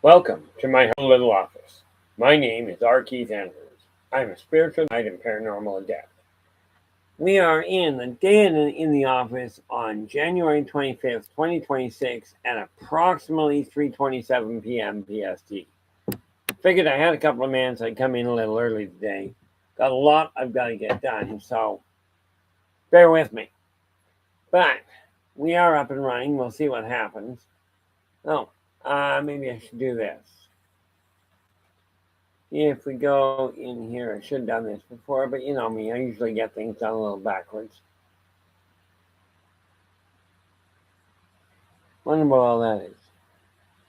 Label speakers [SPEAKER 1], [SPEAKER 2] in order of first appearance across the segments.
[SPEAKER 1] Welcome to my humble little office. My name is R. Keith Andrews. I'm a spiritual guide and paranormal adept. We are in the day in the office on January 25th, 2026 at approximately 3:27 p.m. PST. Figured I had a couple of minutes. I'd come in a little early today. Got a lot I've got to get done, so bear with me. But we are up and running. We'll see what happens. Oh, maybe I should do this. If we go in here, I should have done this before, but you know me, I usually get things done a little backwards. Wonder what all that is.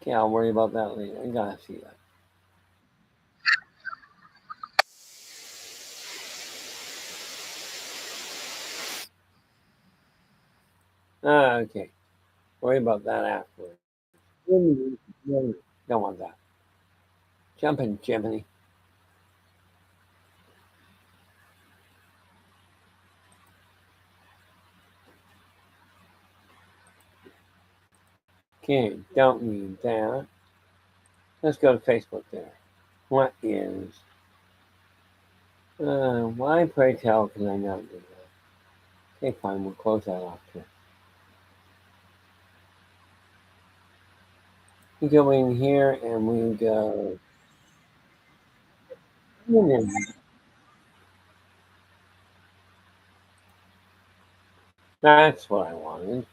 [SPEAKER 1] Okay, I'll worry about that later. I gotta see that. Okay, worry about that afterwards. Don't want that. Jumping Jiminy. Okay, don't need that. Let's go to Facebook there. What is? Why pray tell can I not do that? Okay, fine, we'll close that off too. We go in here and we go. That's what I wanted.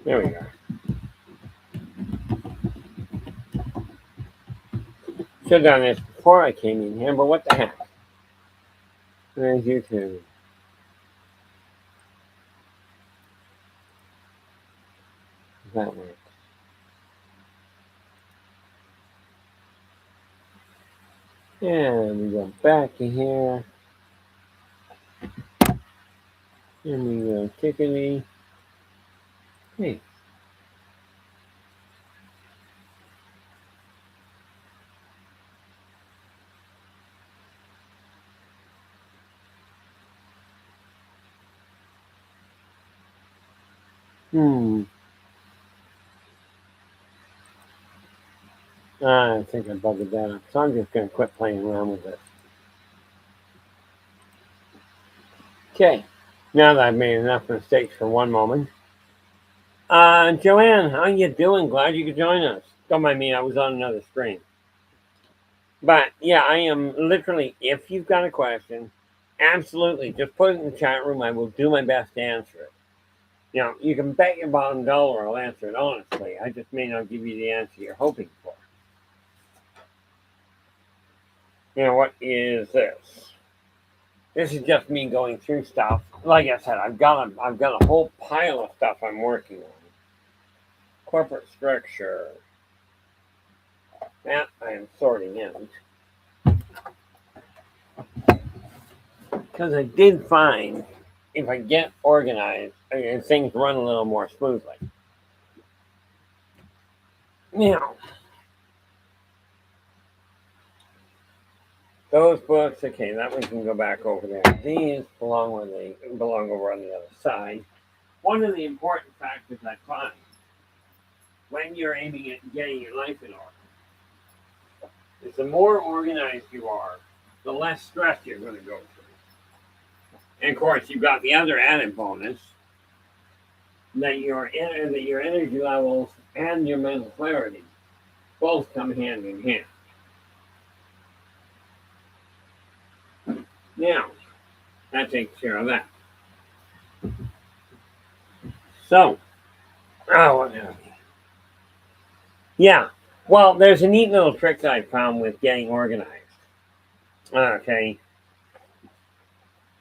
[SPEAKER 1] There we go. Should have done this before I came in here, but what the heck? There's YouTube. That works. And we go back to here. And we go tickety. Hey. I think I bugged that up. So I'm just going to quit playing around with it. Okay. Now that I've made enough mistakes for one moment. Joanne, how you doing? Glad you could join us. Don't mind me, I was on another screen. But yeah, I am literally, if you've got a question, absolutely, just put it in the chat room. I will do my best to answer it. You know, you can bet your bottom dollar I'll answer it honestly. I just may not give you the answer you're hoping for. You know, what is this? This is just me going through stuff. Like I said, I've got a whole pile of stuff I'm working on. Corporate structure. That I am sorting out. Because I did find if I get organized, things run a little more smoothly. Now, those books, okay, that one can go back over there. These belong where they belong over on the other side. One of the important factors I find when you're aiming at getting your life in order is the more organized you are, the less stress you're going to go through. And of course, you've got the other added bonus that your energy levels and your mental clarity both come hand in hand. Now, that takes care of that. So, what have you? Yeah, well, there's a neat little trick that I found with getting organized. Okay,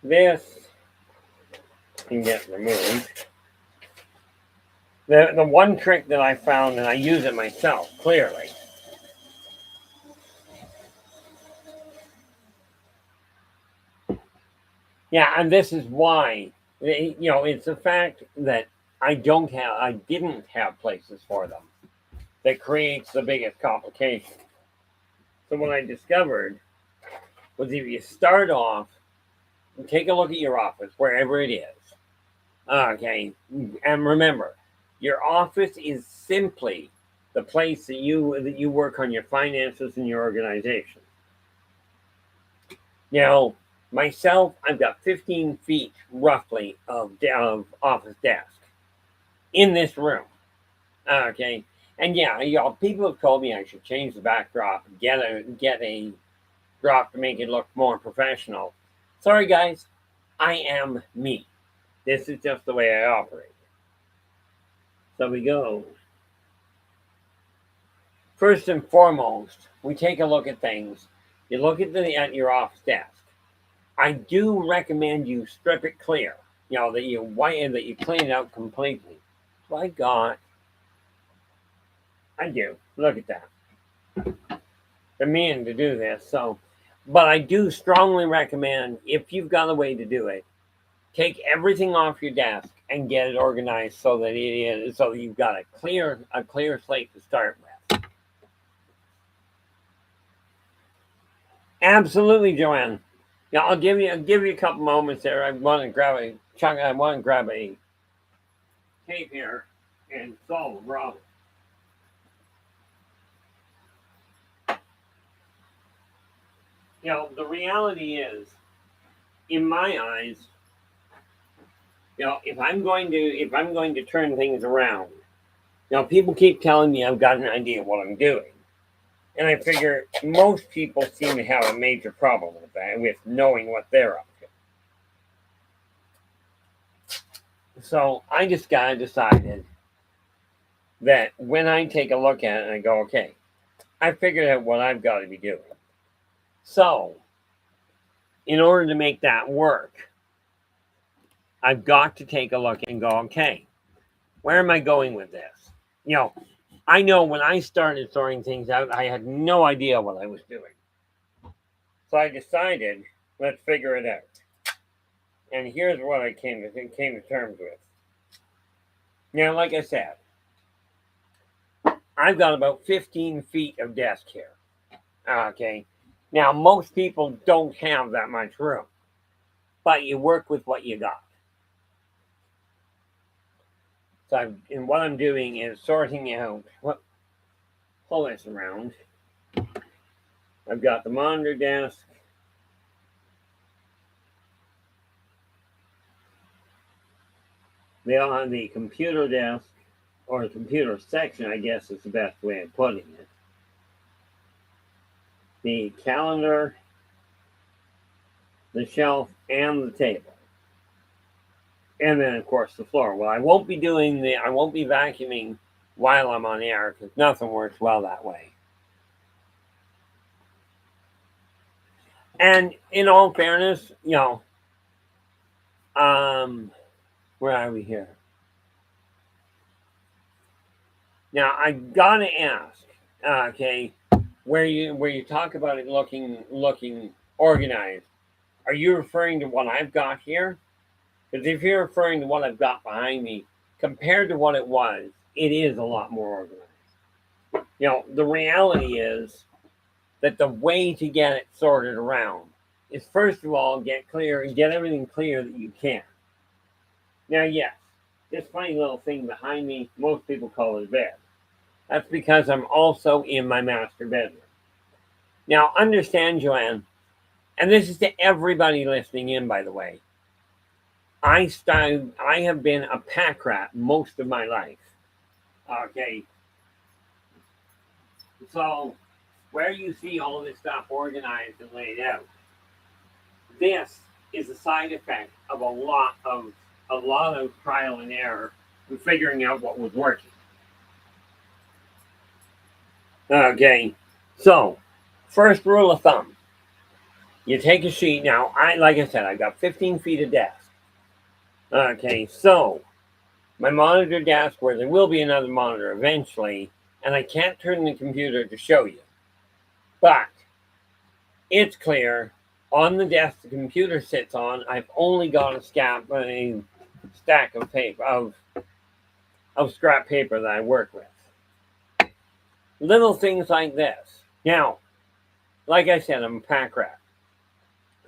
[SPEAKER 1] this can get removed. The one trick that I found, and I use it myself, clearly. Yeah, and this is why, you know, it's the fact that I didn't have places for them. That creates the biggest complication. So what I discovered was if you start off, take a look at your office, wherever it is. Okay, and remember, your office is simply the place that you work on your finances and your organization. Now, myself, I've got 15 feet roughly of office desk in this room. Okay, and yeah, people have told me I should change the backdrop, get a drop to make it look more professional. Sorry, guys, I am me. This is just the way I operate. So we go. First and foremost, we take a look at things. You look at your office desk. I do recommend you strip it clear. That you clean it out completely. So I do. Look at that. The mean to do this. But I do strongly recommend, if you've got a way to do it, take everything off your desk and get it organized so that you've got a clear slate to start with. Absolutely, Joanne. Yeah, I'll give you a couple moments there. I want to grab a tape here and solve the problem. The reality is, in my eyes, if I'm going to turn things around, people keep telling me I've got an idea of what I'm doing, and I figure most people seem to have a major problem with that, with knowing what they're up to. So I just decided that when I take a look at it and I go, okay, I figured out what I've got to be doing. So, in order to make that work, I've got to take a look and go, okay, where am I going with this? I know when I started throwing things out, I had no idea what I was doing. So I decided, let's figure it out. And here's what I came to terms with. Now, like I said, I've got about 15 feet of desk here. Okay. Now, most people don't have that much room, but you work with what you got. So what I'm doing is sorting out pull this around. I've got the monitor desk. They all have the computer desk, or the computer section, I guess is the best way of putting it. The calendar, the shelf, and the table. And then, of course, the floor. Well, I won't be vacuuming while I'm on air, because nothing works well that way. And in all fairness, where are we here? Now, I gotta ask, okay, where you talk about it looking organized, are you referring to what I've got here? Because if you're referring to what I've got behind me, compared to what it was, it is a lot more organized. The reality is that the way to get it sorted around is, first of all, get everything clear that you can. Now, yes, this funny little thing behind me, most people call it a bed. That's because I'm also in my master bedroom. Now, understand, Joanne, and this is to everybody listening in, by the way, I have been a pack rat most of my life. Okay. So, where you see all this stuff organized and laid out, this is a side effect of a lot of trial and error and figuring out what was working. Okay, so first rule of thumb: you take a sheet. Now, like I said, I've got 15 feet of desk. Okay, so my monitor desk, where there will be another monitor eventually, and I can't turn the computer to show you, but it's clear. On the desk the computer sits on, I've only got a stack of paper, of of scrap paper that I work with. Little things like this. Now, like I said, I'm a pack rat.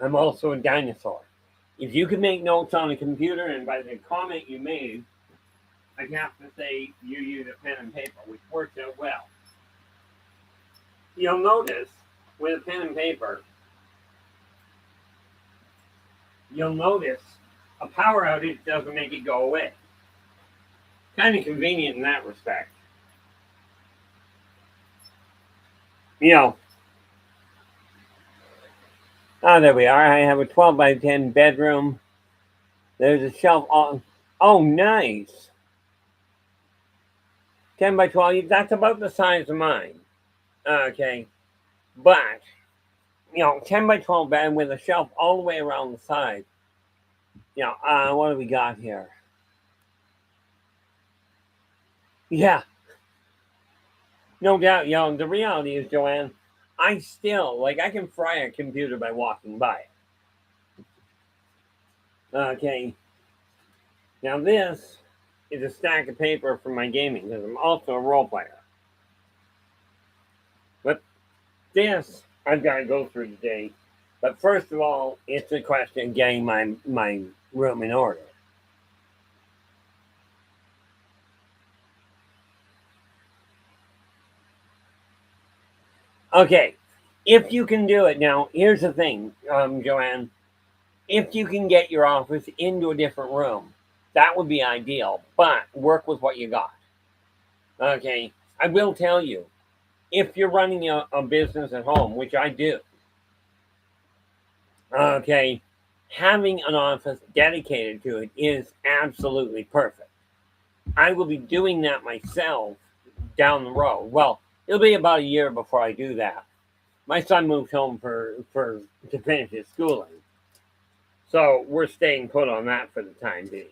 [SPEAKER 1] I'm also a dinosaur. If you can make notes on a computer, and by the comment you made, I have to say you use a pen and paper, which works out well. You'll notice with a pen and paper, you'll notice a power outage doesn't make it go away. Kind of convenient in that respect. You know, there we are. I have a 12 by 10 bedroom. There's a shelf on. Oh, nice. 10 by 12. That's about the size of mine. Okay. But, 10 by 12 bed with a shelf all the way around the side. What do we got here? Yeah. No doubt. The reality is, Joanne, I still, I can fry a computer by walking by it. Okay. Now this is a stack of paper for my gaming, because I'm also a role player. But this I've got to go through today. But first of all, it's a question of getting my room in order. Okay, if you can do it. Now, here's the thing, Joanne. If you can get your office into a different room, that would be ideal, but work with what you got. Okay, I will tell you, if you're running a business at home, which I do, okay, having an office dedicated to it is absolutely perfect. I will be doing that myself down the road. Well, it'll be about a year before I do that. My son moved home to finish his schooling. So we're staying put on that for the time being.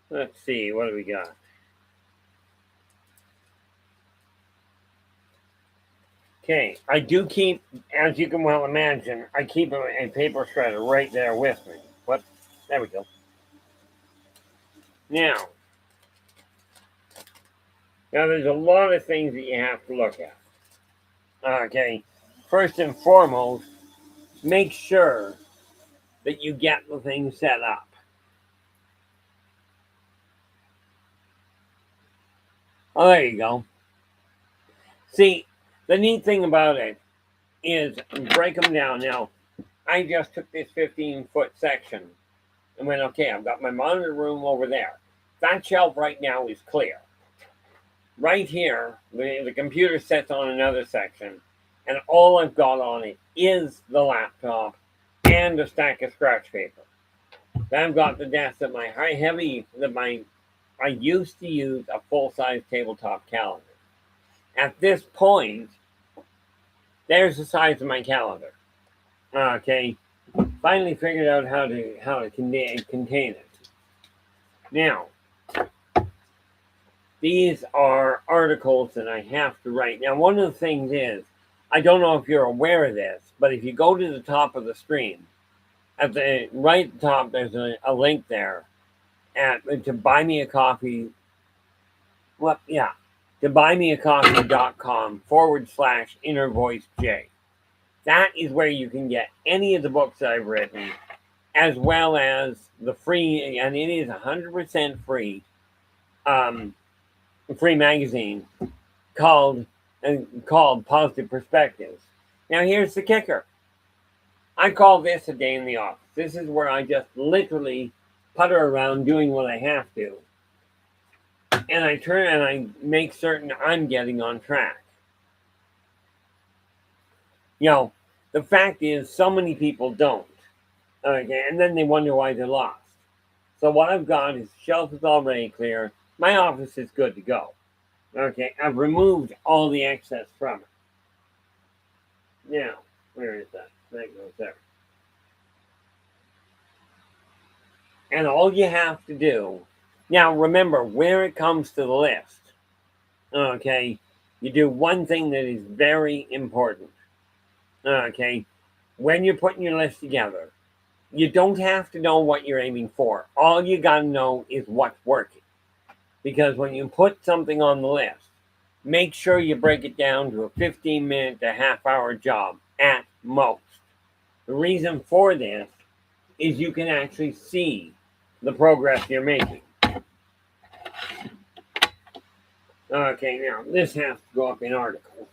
[SPEAKER 1] Let's see, what do we got? Okay, I do keep, as you can well imagine, I keep a paper shredder right there with me. What? There we go. Now, there's a lot of things that you have to look at. Okay, first and foremost, make sure that you get the thing set up. Oh, there you go. See, the neat thing about it is break them down. Now, I just took this 15-foot section and went, okay, I've got my monitor room over there. That shelf right now is clear. Right here, the computer sits on another section, and all I've got on it is the laptop and a stack of scratch paper. Then I've got the desk that I used to use a full-size tabletop calendar. At this point, there's the size of my calendar. Okay, finally figured out how to contain it. Now, these are articles that I have to write. Now, one of the things is, I don't know if you're aware of this, but if you go to the top of the screen, at the right top, there's a link there to buy me a coffee. Well, yeah, to buymeacoffee.com/innervoicej. That is where you can get any of the books I've written, as well as the free, and it is 100% free, free magazine called Positive Perspectives. Now, here's the kicker. I call this a day in the office. This is where I just literally putter around doing what I have to. And I make certain I'm getting on track. The fact is, so many people don't. Okay, and then they wonder why they're lost. So what I've got is shelf is already clear. My office is good to go. Okay, I've removed all the excess from it. Now, where is that? That goes there. And all you have to do, now remember, where it comes to the list, okay, you do one thing that is very important. Okay, when you're putting your list together, You don't have to know what you're aiming for. All you got to know is what's working. Because when you put something on the list, make sure you break it down to a 15-minute to half-hour job at most. The reason for this is you can actually see the progress you're making. Okay, now this has to go up in articles.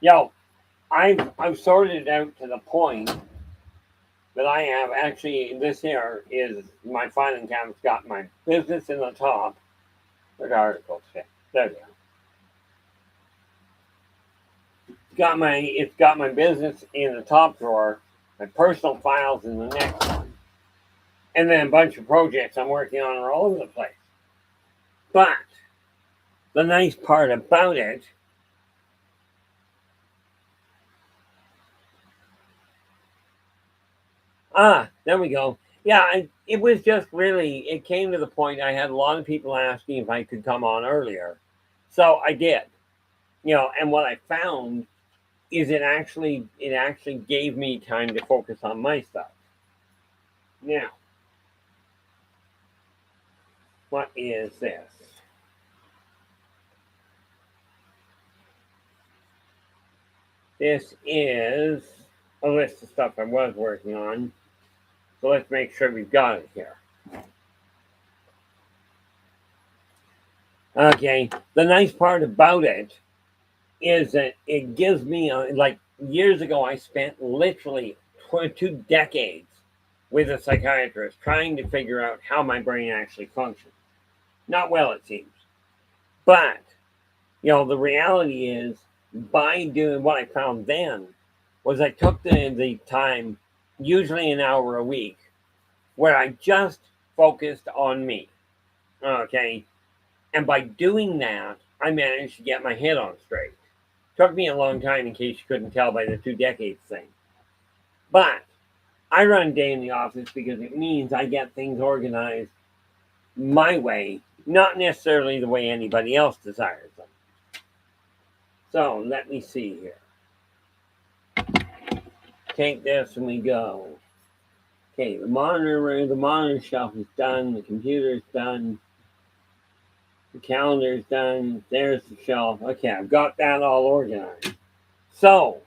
[SPEAKER 1] Yo, I've sorted it out to the point that I have actually, this here is my filing cabinet's got my business in the top. Where the articles fit? There they are. It's got my business in the top drawer, my personal files in the next one, and then a bunch of projects I'm working on are all over the place. But the nice part about it there we go. Yeah, it was just really, it came to the point I had a lot of people asking if I could come on earlier. So I did. And what I found is it actually gave me time to focus on my stuff. Now, what is this? This is a list of stuff I was working on. So let's make sure we've got it here. Okay, the nice part about it is that it gives me, like years ago, I spent literally 2 decades with a psychiatrist trying to figure out how my brain actually functions. Not well, it seems. But, the reality is, by doing what I found then, was I took the time, usually an hour a week, where I just focused on me. Okay? And by doing that, I managed to get my head on straight. Took me a long time, in case you couldn't tell by the 2 decades thing. But I run a day in the office because it means I get things organized my way, not necessarily the way anybody else desires them. So let me see here. Take this and we go. Okay, the monitor shelf is done, the computer is done, the calendar is done, there's the shelf. Okay, I've got that all organized. So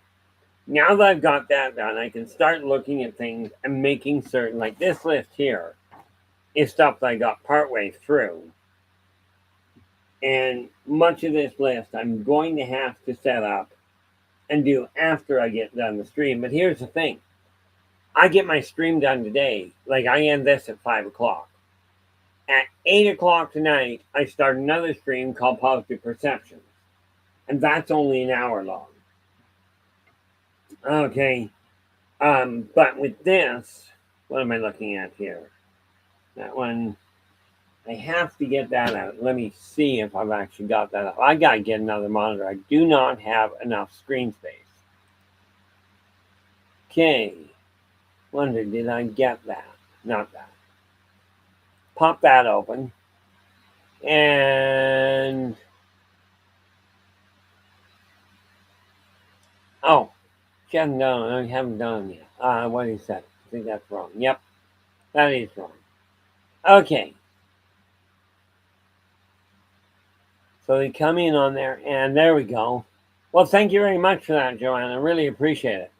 [SPEAKER 1] now that I've got that done, I can start looking at things and making certain, like this list here is stuff that I got partway through. And much of this list I'm going to have to set up and do after I get done the stream. But here's the thing. I get my stream done today. Like I end this at 5 o'clock. At 8 o'clock tonight, I start another stream called Positive Perceptions. And that's only an hour long. Okay. But with this, what am I looking at here? That one, I have to get that out. Let me see if I've actually got that out. I got to get another monitor. I do not have enough screen space. Okay. Wonder, did I get that? Not that. Pop that open. And oh, I haven't done it yet. What is that? I think that's wrong. Yep, that is wrong. Okay. So they come in on there, and there we go. Well, thank you very much for that, Joanne. I really appreciate it.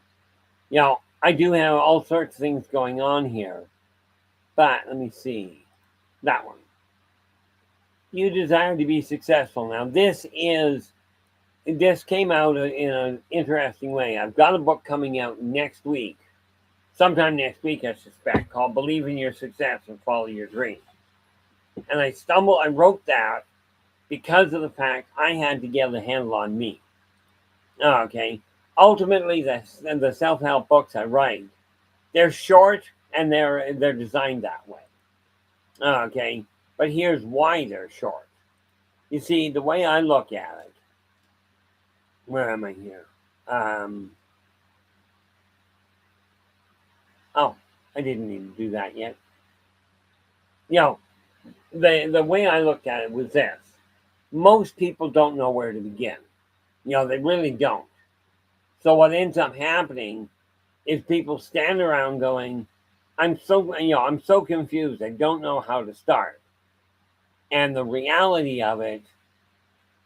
[SPEAKER 1] I do have all sorts of things going on here. But let me see. That one. You desire to be successful. Now, this came out in an interesting way. I've got a book coming out next week. Sometime next week, I suspect, called Believe in Your Success and Follow Your Dreams. And I wrote that because of the fact I had to get a handle on me. Okay. Ultimately, the self-help books I write, they're short and they're designed that way. Okay. But here's why they're short. You see, the way I look at it, where am I here? Oh, I didn't need to do that yet. The way I looked at it was this. Most people don't know where to begin. They really don't. So what ends up happening is people stand around going, I'm so confused. I don't know how to start. And the reality of it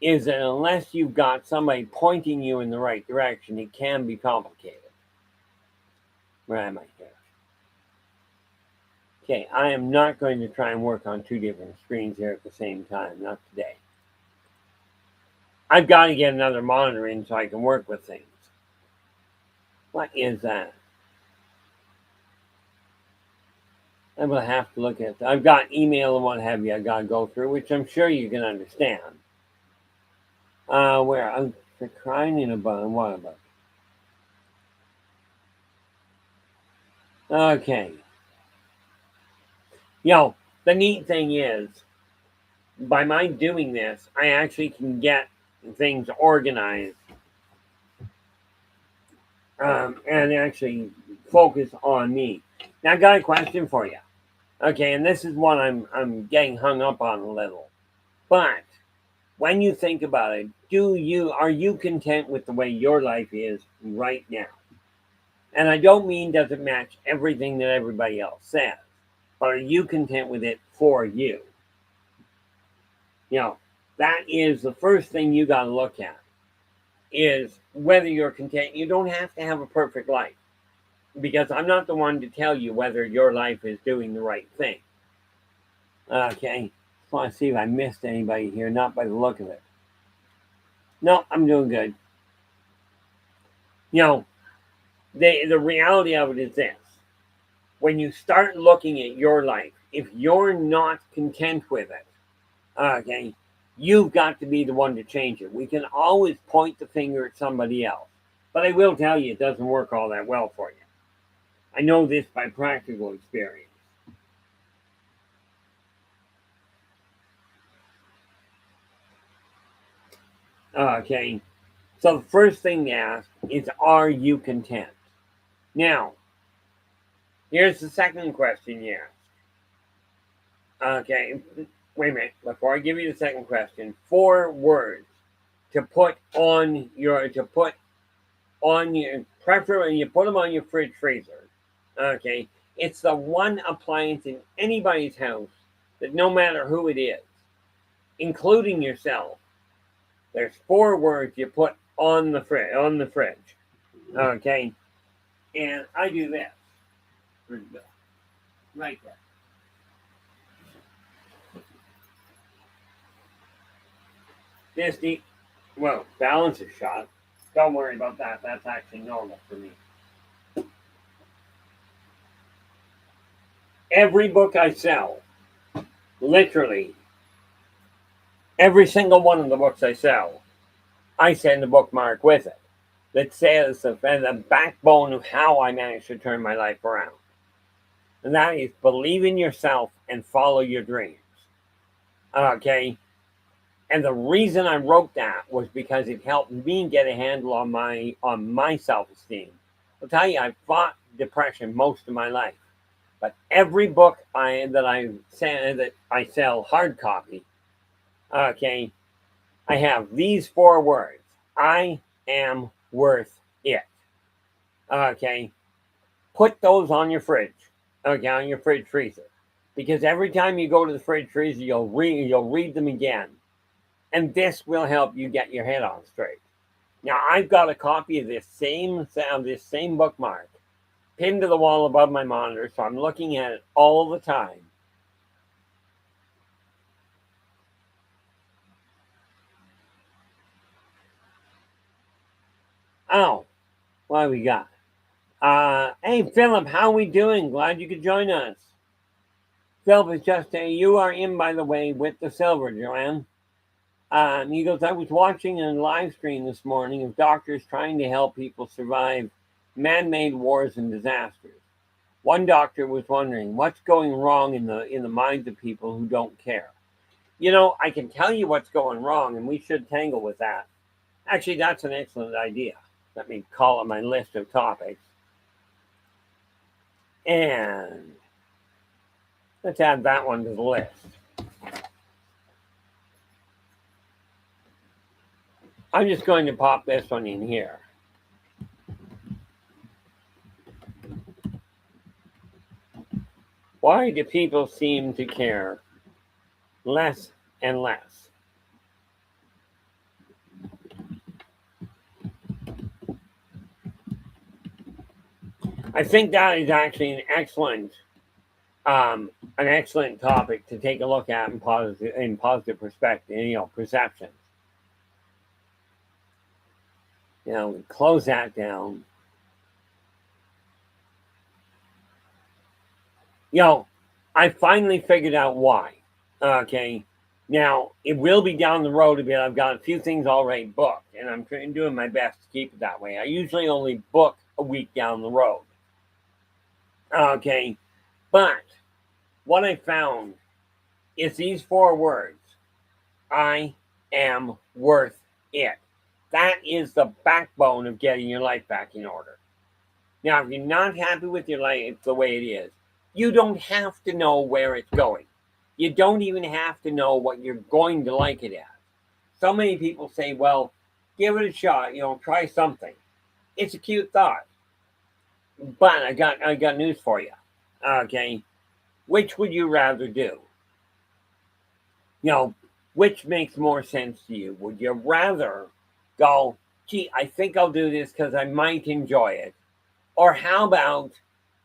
[SPEAKER 1] is that unless you've got somebody pointing you in the right direction, it can be complicated. Where am I here? Okay, I am not going to try and work on two different screens here at the same time, not today. I've got to get another monitor in so I can work with things. What is that? I'm going to have to look at that. I've got email and what have you I got to go through, which I'm sure you can understand. Where? I'm crying in a bun. What about? Okay. The neat thing is, by my doing this, I actually can get things organized and actually focus on me. Now, I got a question for you. Okay, and this is one I'm getting hung up on a little. But when you think about it, are you content with the way your life is right now? And I don't mean does it match everything that everybody else says, but are you content with it for you? That is the first thing you got to look at is whether you're content. You don't have to have a perfect life because I'm not the one to tell you whether your life is doing the right thing. Okay, just want to see if I missed anybody here, not by the look of it. No, I'm doing good. The reality of it is this. When you start looking at your life, if you're not content with it, okay, you've got to be the one to change it. We can always point the finger at somebody else, but I will tell you it doesn't work all that well for you. I know this by practical experience. Okay, so the first thing to ask is, are you content? Now, here's the second question you ask. Okay, wait a minute. Before I give you the second question, 4 words to put on your preferably you put them on your fridge freezer. Okay, it's the one appliance in anybody's house that no matter who it is, including yourself, there's 4 words you put on the fridge. Okay, and I do this. Right there. Balance is shot. Don't worry about that. That's actually normal for me. Every book I sell, literally, every single one of the books I sell, I send a bookmark with it that says the backbone of how I managed to turn my life around. And that is believe in yourself and follow your dreams. Okay? And the reason I wrote that was because it helped me get a handle on my self-esteem. I'll tell you, I fought depression most of my life. But every book that I sell hard copy, okay, I have these 4 words. I am worth it. Okay. Put those on your fridge. Okay, on your fridge freezer. Because every time you go to the fridge freezer, you'll read them again. And this will help you get your head on straight. Now I've got a copy of this same bookmark pinned to the wall above my monitor, so I'm looking at it all the time. Oh, what have we got? Hey, Philip, how we doing? Glad you could join us. Philip is just saying, you are in, by the way, with the silver, Joanne. He goes, I was watching a live stream this morning of doctors trying to help people survive man-made wars and disasters. One doctor was wondering what's going wrong in the minds of people who don't care. I can tell you what's going wrong, and we should tangle with that. Actually, that's an excellent idea. Let me call up my list of topics. And let's add that one to the list. I'm just going to pop this one in here. Why do people seem to care less and less? I think that is actually an excellent topic to take a look at in positive perspective, perceptions. Close that down. I finally figured out why. Okay. Now, it will be down the road a bit. I've got a few things already booked, and I'm doing my best to keep it that way. I usually only book a week down the road. Okay. But what I found is these 4 words: I am worth it. That is the backbone of getting your life back in order. Now, if you're not happy with your life the way it is, you don't have to know where it's going. You don't even have to know what you're going to like it as. So many people say, well, give it a shot, try something. It's a cute thought. But I got news for you. Okay. Which would you rather do? Which makes more sense to you? Would you rather go, gee, I think I'll do this because I might enjoy it? Or how about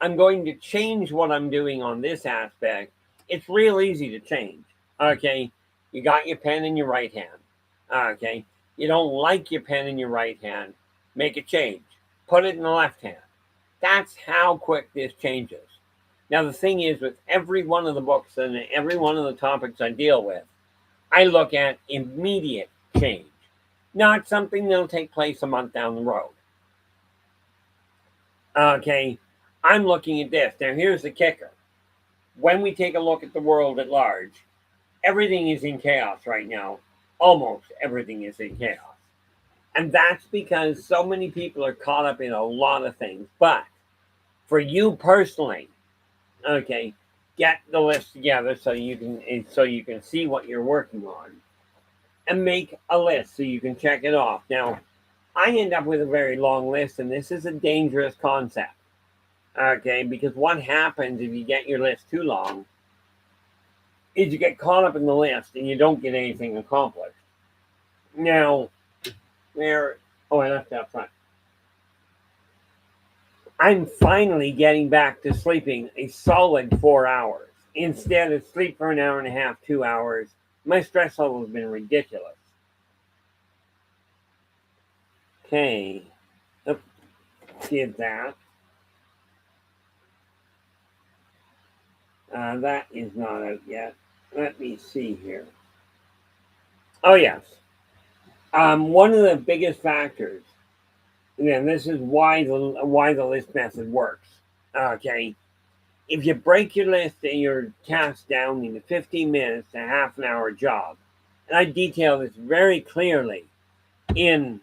[SPEAKER 1] I'm going to change what I'm doing on this aspect? It's real easy to change. Okay. You got your pen in your right hand. Okay. You don't like your pen in your right hand. Make a change. Put it in the left hand. That's how quick this changes. Now, the thing is, with every one of the books and every one of the topics I deal with, I look at immediate change, not something that'll take place a month down the road. Okay, I'm looking at this. Now, here's the kicker. When we take a look at the world at large, everything is in chaos right now. Almost everything is in chaos. And that's because so many people are caught up in a lot of things. But for you personally, okay, get the list together so you can see what you're working on, and make a list so you can check it off. Now, I end up with a very long list, and this is a dangerous concept. Okay, because what happens if you get your list too long is you get caught up in the list and you don't get anything accomplished. Now, I left that front. I'm finally getting back to sleeping a solid 4 hours. Instead of sleep for an hour and a half, 2 hours, my stress level has been ridiculous. Okay. Did that. That is not out yet. Let me see here. Oh, yes. One of the biggest factors, and this is why the list method works. Okay. If you break your list and your task down into 15 minutes to half an hour job, and I detail this very clearly in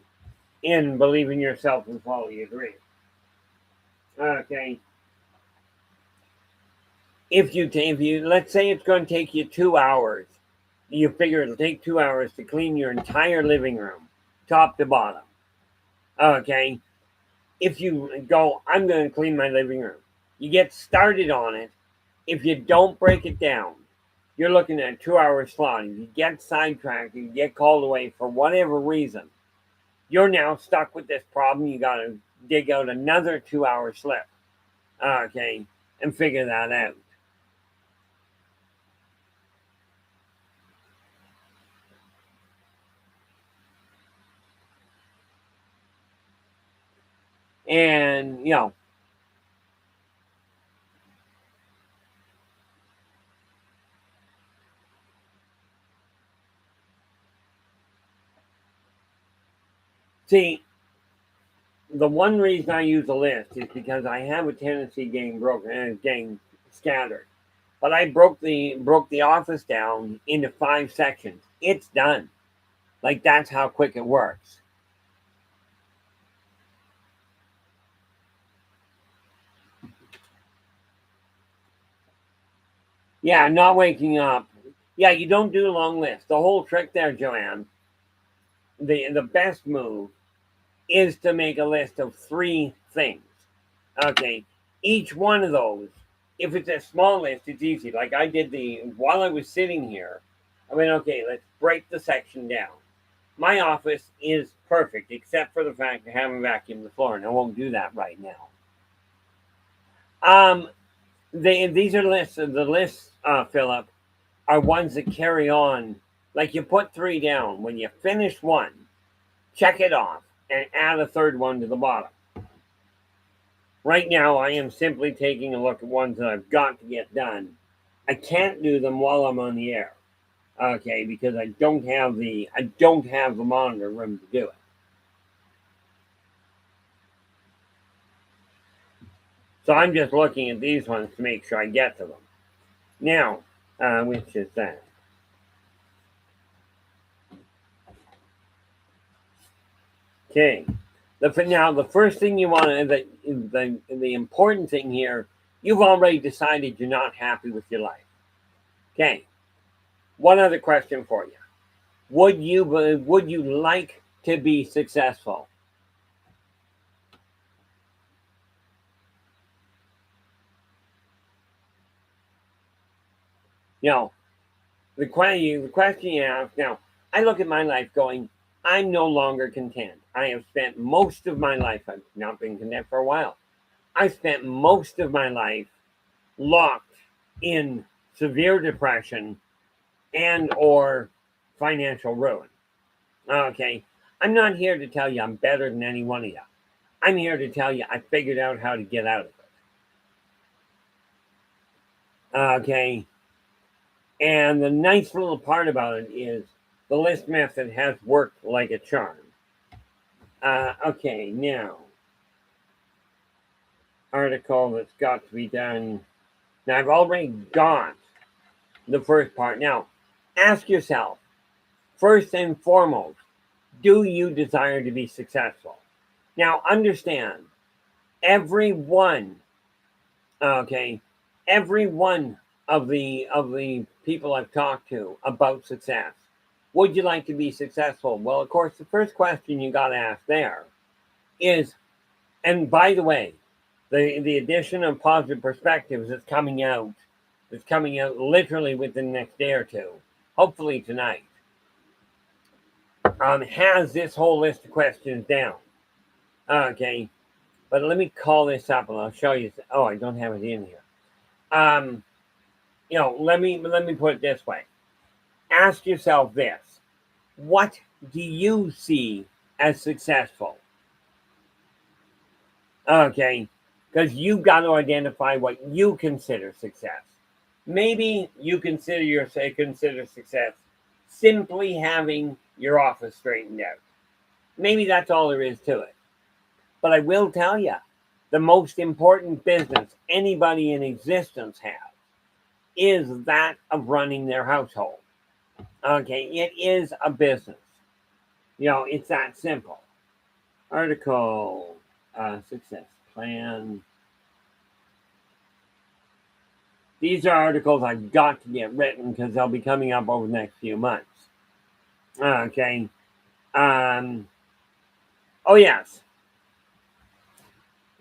[SPEAKER 1] Believe in Yourself and Follow Your Dream. Okay. If you let's say it's going to take you 2 hours, you figure it'll take 2 hours to clean your entire living room, top to bottom. Okay. If you go, I'm going to clean my living room, you get started on it. If you don't break it down, you're looking at a 2-hour slot. If you get sidetracked, you get called away for whatever reason, you're now stuck with this problem. You got to dig out another 2-hour slip, okay, and figure that out. And, see, the one reason I use a list is because I have a tendency getting broken and getting scattered. But I broke the office down into 5 sections. It's done. Like, that's how quick it works. Yeah, not waking up. Yeah, you don't do a long list. The whole trick there, Joanne, the best move is to make a list of 3 things. Okay, each one of those If it's a small list, it's easy. Like I did while I was sitting here, I went, okay, let's break the section down. My office is perfect, except for the fact I haven't vacuumed the floor, and I won't do that right now. These are lists. The lists, Philip, are ones that carry on. Like you put 3 down. When you finish one, check it off and add a third one to the bottom. Right now, I am simply taking a look at ones that I've got to get done. I can't do them while I'm on the air, okay, because I don't have the monitor room to do it. So I'm just looking at these ones to make sure I get to them. Now, which is that? Okay. Now, the first thing you want to, the important thing here, you've already decided you're not happy with your life. Okay. One other question for you. Would you like to be successful? You know, the question you ask now, I look at my life going, I'm no longer content. I have spent most of my life, I've not been content for a while. I've spent most of my life locked in severe depression and or financial ruin. Okay. I'm not here to tell you I'm better than any one of you. I'm here to tell you I figured out how to get out of it. Okay. And the nice little part about it is the list method has worked like a charm. Okay, now, article that's got to be done. Now, I've already got the first part. Now, ask yourself, first and foremost, do you desire to be successful? Now, understand, every one of the people I've talked to about success, would you like to be successful? Well, of course, the first question you got to ask there is, and by the way, the edition of Positive Perspectives is coming out. It's coming out literally within the next day or two, hopefully tonight. Has this whole list of questions down. Okay, but let me call this up and I'll show you. Oh, I don't have it in here. Let me put it this way. Ask yourself this: what do you see as successful? Okay, because you've got to identify what you consider success. Maybe you consider success simply having your office straightened out. Maybe that's all there is to it. But I will tell you, the most important business anybody in existence has is that of running their household. Okay, it is a business. It's that simple. Article, success plan. These are articles I've got to get written because they'll be coming up over the next few months. Okay. Oh, yes.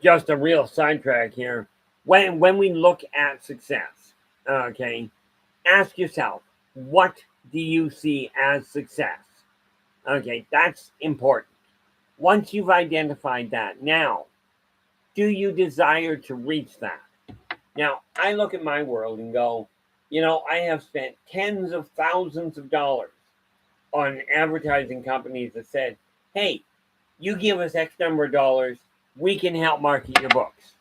[SPEAKER 1] Just a real sidetrack here. When we look at success, okay, ask yourself, what do you see as success? Okay, that's important. Once you've identified that, now, do you desire to reach that? Now, I look at my world and go, I have spent tens of thousands of dollars on advertising companies that said, hey, you give us X number of dollars, we can help market your books.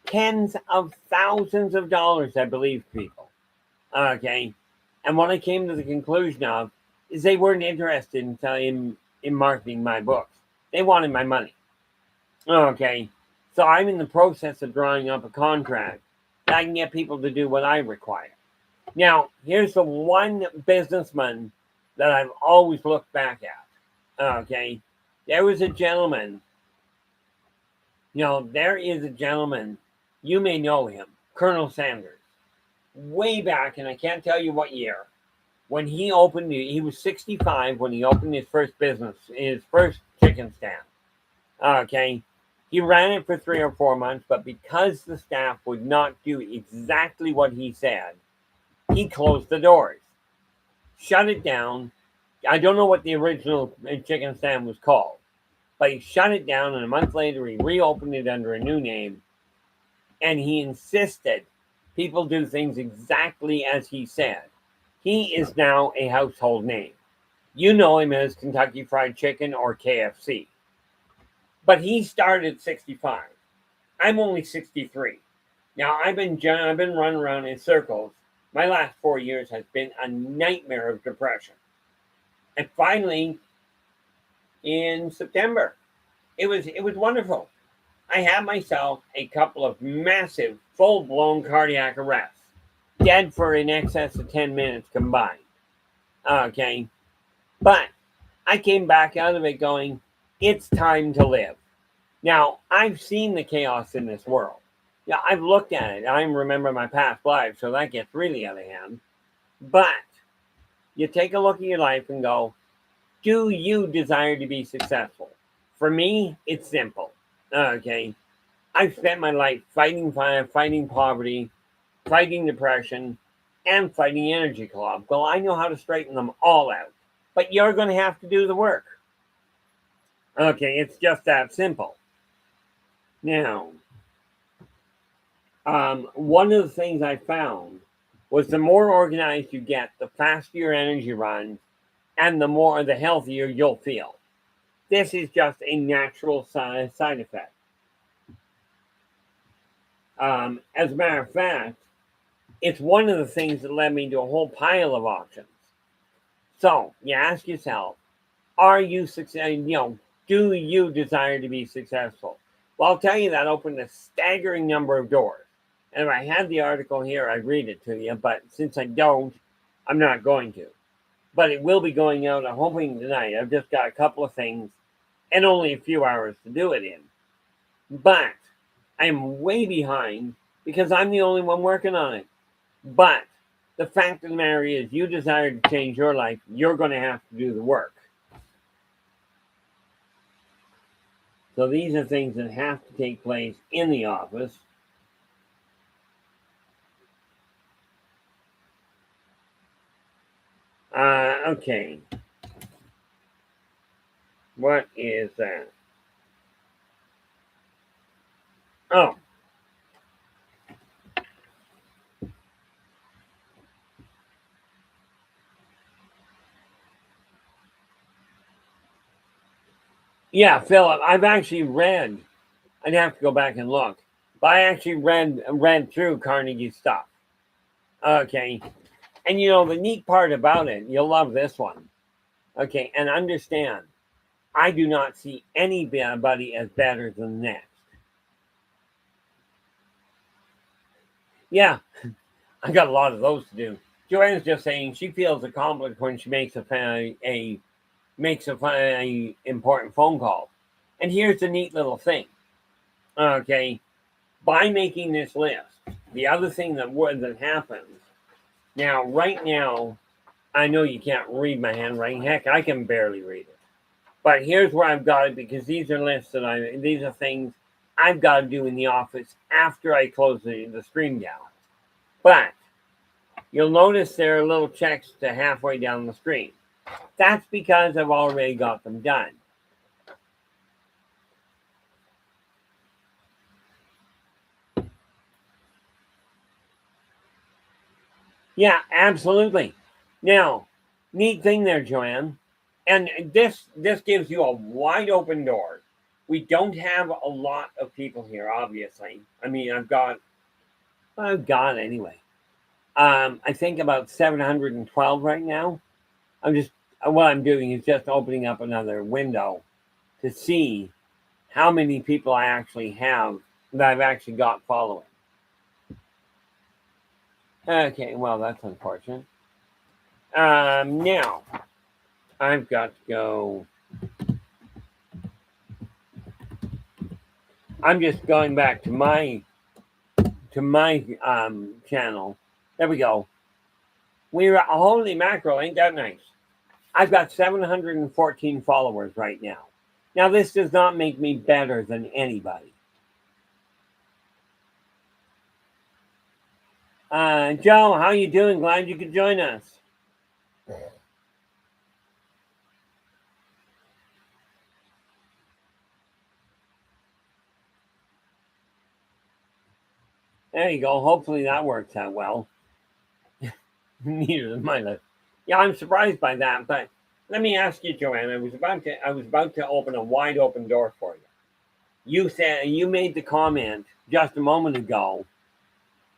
[SPEAKER 1] Tens of thousands of dollars, I believe, people. Okay. And what I came to the conclusion of is they weren't interested in marketing my books. They wanted my money. Okay. So I'm in the process of drawing up a contract that I can get people to do what I require. Now, here's the one businessman that I've always looked back at. Okay. There was a gentleman. There is a gentleman, you may know him, Colonel Sanders. Way back, and I can't tell you what year, when he was 65 when he opened his first business, his first chicken stand. Okay. He ran it for 3 or 4 months, but because the staff would not do exactly what he said, he closed the doors, shut it down. I don't know what the original chicken stand was called, but he shut it down, and a month later he reopened it under a new name, and he insisted people do things exactly as he said. He is now a household name. You know him as Kentucky Fried Chicken or KFC. But he started at 65. I'm only 63. Now I've been running around in circles. My last 4 years has been a nightmare of depression. And finally, in September, it was wonderful. I had myself a couple of massive, full-blown cardiac arrests, dead for in excess of 10 minutes combined. Okay, but I came back out of it going, it's time to live. Now, I've seen the chaos in this world. Yeah, I've looked at it. I remember my past life, so that gets really out of hand. But you take a look at your life and go, do you desire to be successful? For me, it's simple. Okay, I've spent my life fighting poverty, fighting depression, and fighting energy collapse. Well, I know how to straighten them all out. But you're going to have to do the work. Okay, it's just that simple. Now, one of the things I found was the more organized you get, the faster your energy runs, and the healthier you'll feel. This is just a natural side effect. As a matter of fact, it's one of the things that led me to a whole pile of options. So you ask yourself, are you successful? Do you desire to be successful? Well, I'll tell you that opened a staggering number of doors. And if I had the article here, I'd read it to you. But since I don't, I'm not going to. But it will be going out, I'm hoping tonight. I've just got a couple of things and only a few hours to do it in. But I'm way behind because I'm the only one working on it. But the fact of the matter is, you desire to change your life, you're going to have to do the work. So these are things that have to take place in the office. Okay. What is that? Oh. Yeah, Philip, I've actually read, I'd have to go back and look, but I actually read through Carnegie's stuff. Okay. And the neat part about it, you'll love this one. Okay, and understand, I do not see anybody as better than the next. Yeah, I got a lot of those to do. Joanne's just saying she feels accomplished when she makes a important phone call. And here's the neat little thing. Okay, by making this list, the other thing that happens now, right now, I know you can't read my handwriting. Heck, I can barely read it. But here's where I've got it, because these are lists these are things I've got to do in the office after I close the stream down. But you'll notice there are little checks to halfway down the stream. That's because I've already got them done. Yeah, absolutely. Now, neat thing there, Joanne. And this gives you a wide open door. We don't have a lot of people here, obviously. I mean, I've got anyway. I think about 712 right now. What I'm doing is just opening up another window to see how many people I actually have that I've actually got following. Okay, well, that's unfortunate. Now, I've got to go. I'm just going back to my channel. There we go. Holy mackerel, ain't that nice? I've got 714 followers right now. Now, this does not make me better than anybody. Joe, how you doing? Glad you could join us. There you go. Hopefully that works out well. Neither of mine. Yeah, I'm surprised by that. But let me ask you, Joanne. I was about to open a wide open door for you. You said you made the comment just a moment ago.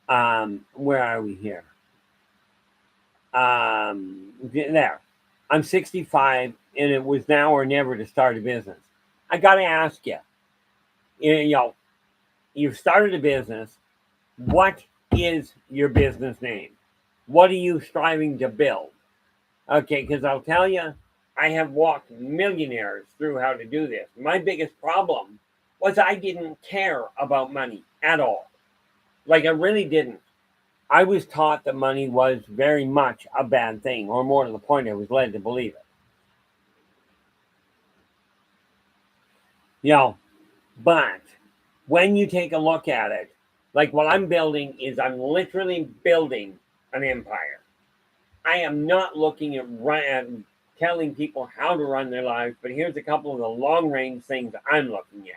[SPEAKER 1] Where are we here? There. I'm 65, and it was now or never to start a business. I got to ask you. You know, you've started a business. What is your business name? What are you striving to build? Okay, because I'll tell you, I have walked millionaires through how to do this. My biggest problem was I didn't care about money at all. Like, I really didn't. I was taught that money was very much a bad thing, or more to the point, I was led to believe it. You know, but when you take a look at it, like what I'm building is I'm literally building an empire. I am not looking at telling people how to run their lives, but here's a couple of the long range things I'm looking at.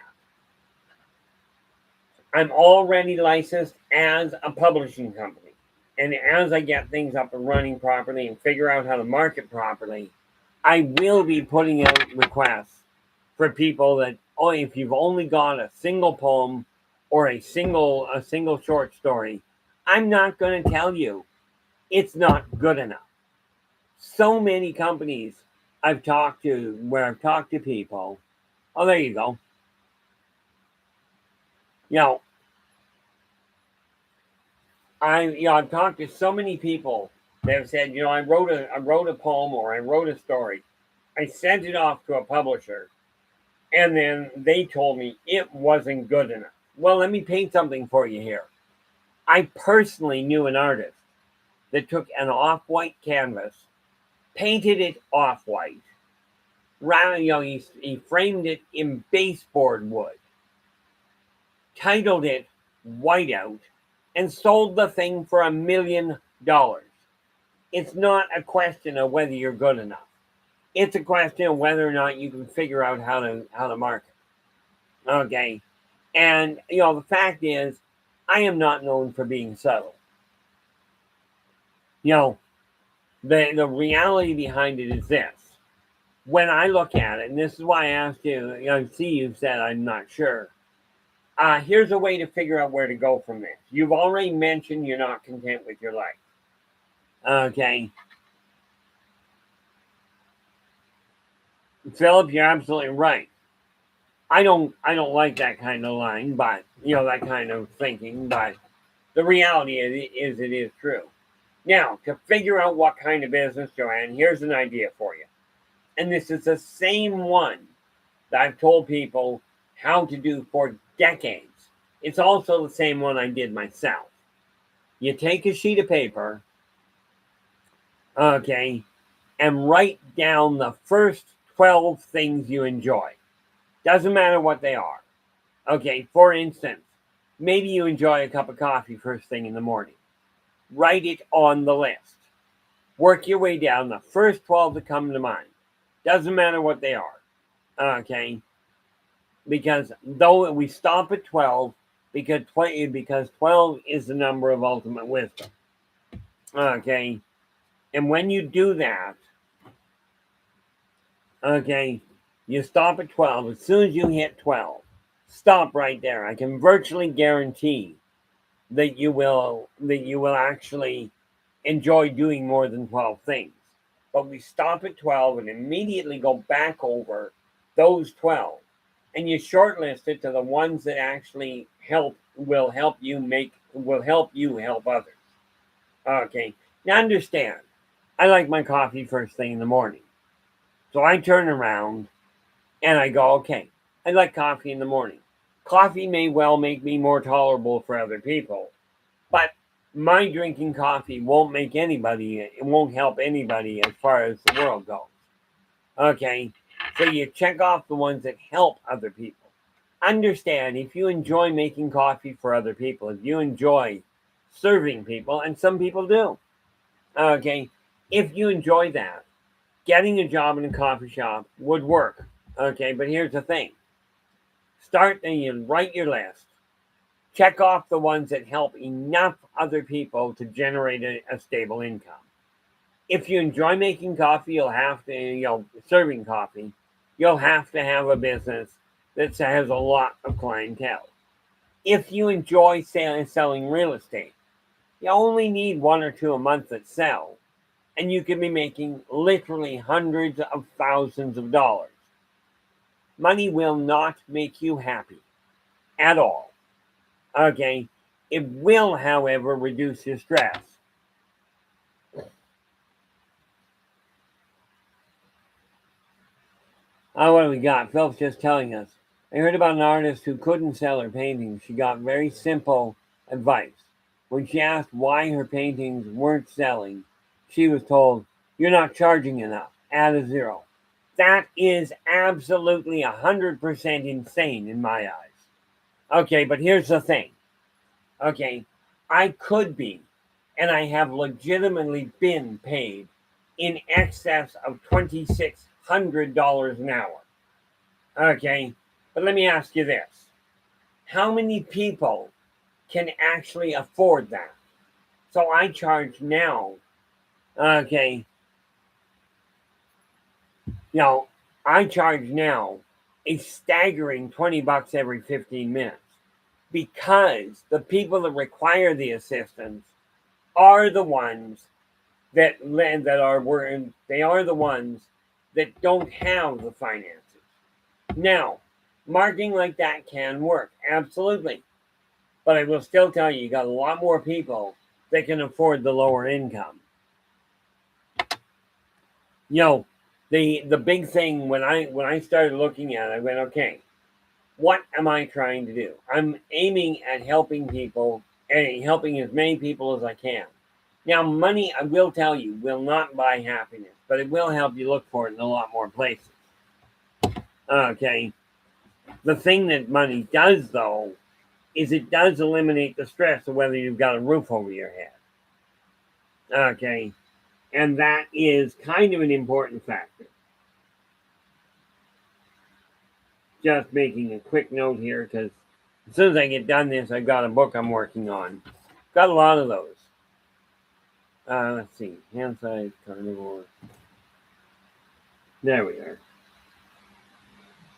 [SPEAKER 1] I'm already licensed as a publishing company. And as I get things up and running properly and figure out how to market properly, I will be putting out requests for people that, oh, if you've only got a single poem or a single short story, I'm not going to tell you it's not good enough. So many companies I've talked to where I've talked to people. Oh, there you go. You know, I've talked to so many people that have said, I wrote a poem or I wrote a story. I sent it off to a publisher, and then they told me it wasn't good enough. Well, let me paint something for you here. I personally knew an artist that took an off-white canvas, painted it off-white, he framed it in baseboard wood, titled it Whiteout, and sold the thing for $1 million. It's not a question of whether you're good enough. It's a question of whether or not you can figure out how to market. Okay. And the fact is, I am not known for being subtle. You know, the reality behind it is this. When I look at it, and this is why I asked you, I see you said I'm not sure. Here's a way to figure out where to go from this. You've already mentioned you're not content with your life. Okay. Philip, you're absolutely right. I don't like that kind of line, but that kind of thinking, but the reality is it is true. Now, to figure out what kind of business, Joanne, here's an idea for you. And this is the same one that I've told people how to do for decades. It's also the same one I did myself. You take a sheet of paper, okay, and write down the first 12 things you enjoy. Doesn't matter what they are. Okay, for instance, maybe you enjoy a cup of coffee first thing in the morning. Write it on the list. Work your way down the first 12 that come to mind. Doesn't matter what they are. Okay, because though we stop at 12, because 12 is the number of ultimate wisdom. Okay, and when you do that, okay, you stop at 12. As soon as you hit 12, stop right there. I can virtually guarantee that you will actually enjoy doing more than 12 things. But we stop at 12 and immediately go back over those 12, and you shortlist it to the ones that actually will help you help others. Okay. Now understand, I like my coffee first thing in the morning. So I turn around and I go, okay, I like coffee in the morning. Coffee may well make me more tolerable for other people, but my drinking coffee won't help anybody as far as the world goes. Okay. So you check off the ones that help other people. Understand, if you enjoy making coffee for other people, if you enjoy serving people, and some people do, okay, if you enjoy that, getting a job in a coffee shop would work. Okay, but here's the thing. Start and you write your list. Check off the ones that help enough other people to generate a stable income. If you enjoy making coffee, you'll have to, serving coffee, you'll have to have a business that has a lot of clientele. If you enjoy selling real estate, you only need one or two a month that sell, and you can be making literally hundreds of thousands of dollars. Money will not make you happy at all. Okay? It will, however, reduce your stress. What do we got? Phil's just telling us. I heard about an artist who couldn't sell her paintings. She got very simple advice. When she asked why her paintings weren't selling, she was told, "You're not charging enough. Add a zero." That is absolutely 100% insane in my eyes. Okay, but here's the thing. Okay, I could be, and I have legitimately been paid in excess of $2,600 an hour. Okay, but let me ask you this. How many people can actually afford that? So I charge now, okay, I charge now a staggering $20 every 15 minutes because the people that require the assistance are the ones they are the ones that don't have the finances. Now, marketing like that can work, absolutely. But I will still tell you, you got a lot more people that can afford the lower income. The big thing when I started looking at it, I went, okay, what am I trying to do? I'm aiming at helping people and helping as many people as I can. Now, money, I will tell you, will not buy happiness, but it will help you look for it in a lot more places. Okay. The thing that money does, though, is it does eliminate the stress of whether you've got a roof over your head. Okay. And that is kind of an important factor. Just making a quick note here because as soon as I get done this, I've got a book I'm working on. Got a lot of those. Let's see. Hand size, carnivore. There we are.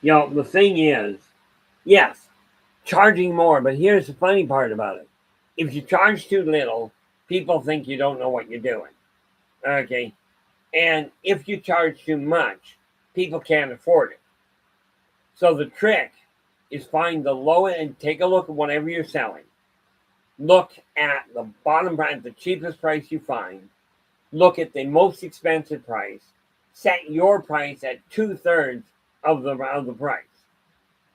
[SPEAKER 1] The thing is, yes, charging more, but here's the funny part about it. If you charge too little, people think you don't know what you're doing. Okay? And if you charge too much, people can't afford it. So the trick is find the lowest and take a look at whatever you're selling. Look at the bottom price, the cheapest price you find. Look at the most expensive price. Set your price at 2/3 of the price,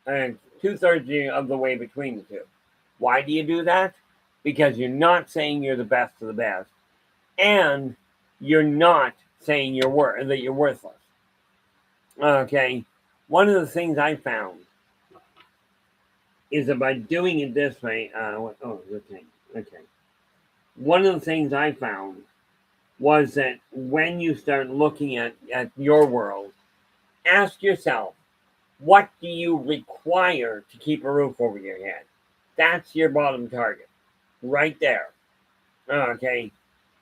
[SPEAKER 1] and 2/3 of the way between the two. Why do you do that? Because you're not saying you're the best of the best, and you're not saying that you're worthless. Okay, one of the things I found is that by doing it this way, okay. One of the things I found was that when you start looking at your world, ask yourself, what do you require to keep a roof over your head? That's your bottom target, right there. Okay,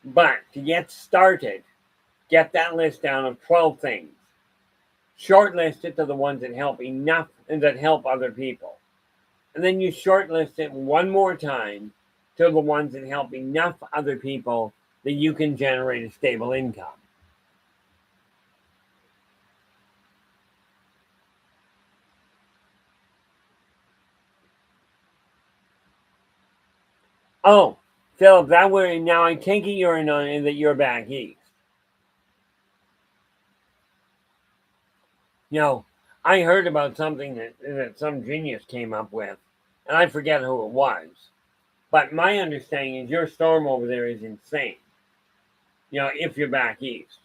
[SPEAKER 1] but to get started, get that list down of 12 things. Shortlist it to the ones that help enough and that help other people. And then you shortlist it one more time to the ones that help enough other people that you can generate a stable income. Oh, Philip, that way now I take it you're in that you're back east. I heard about something that some genius came up with, and I forget who it was. But my understanding is your storm over there is insane. If you're back east.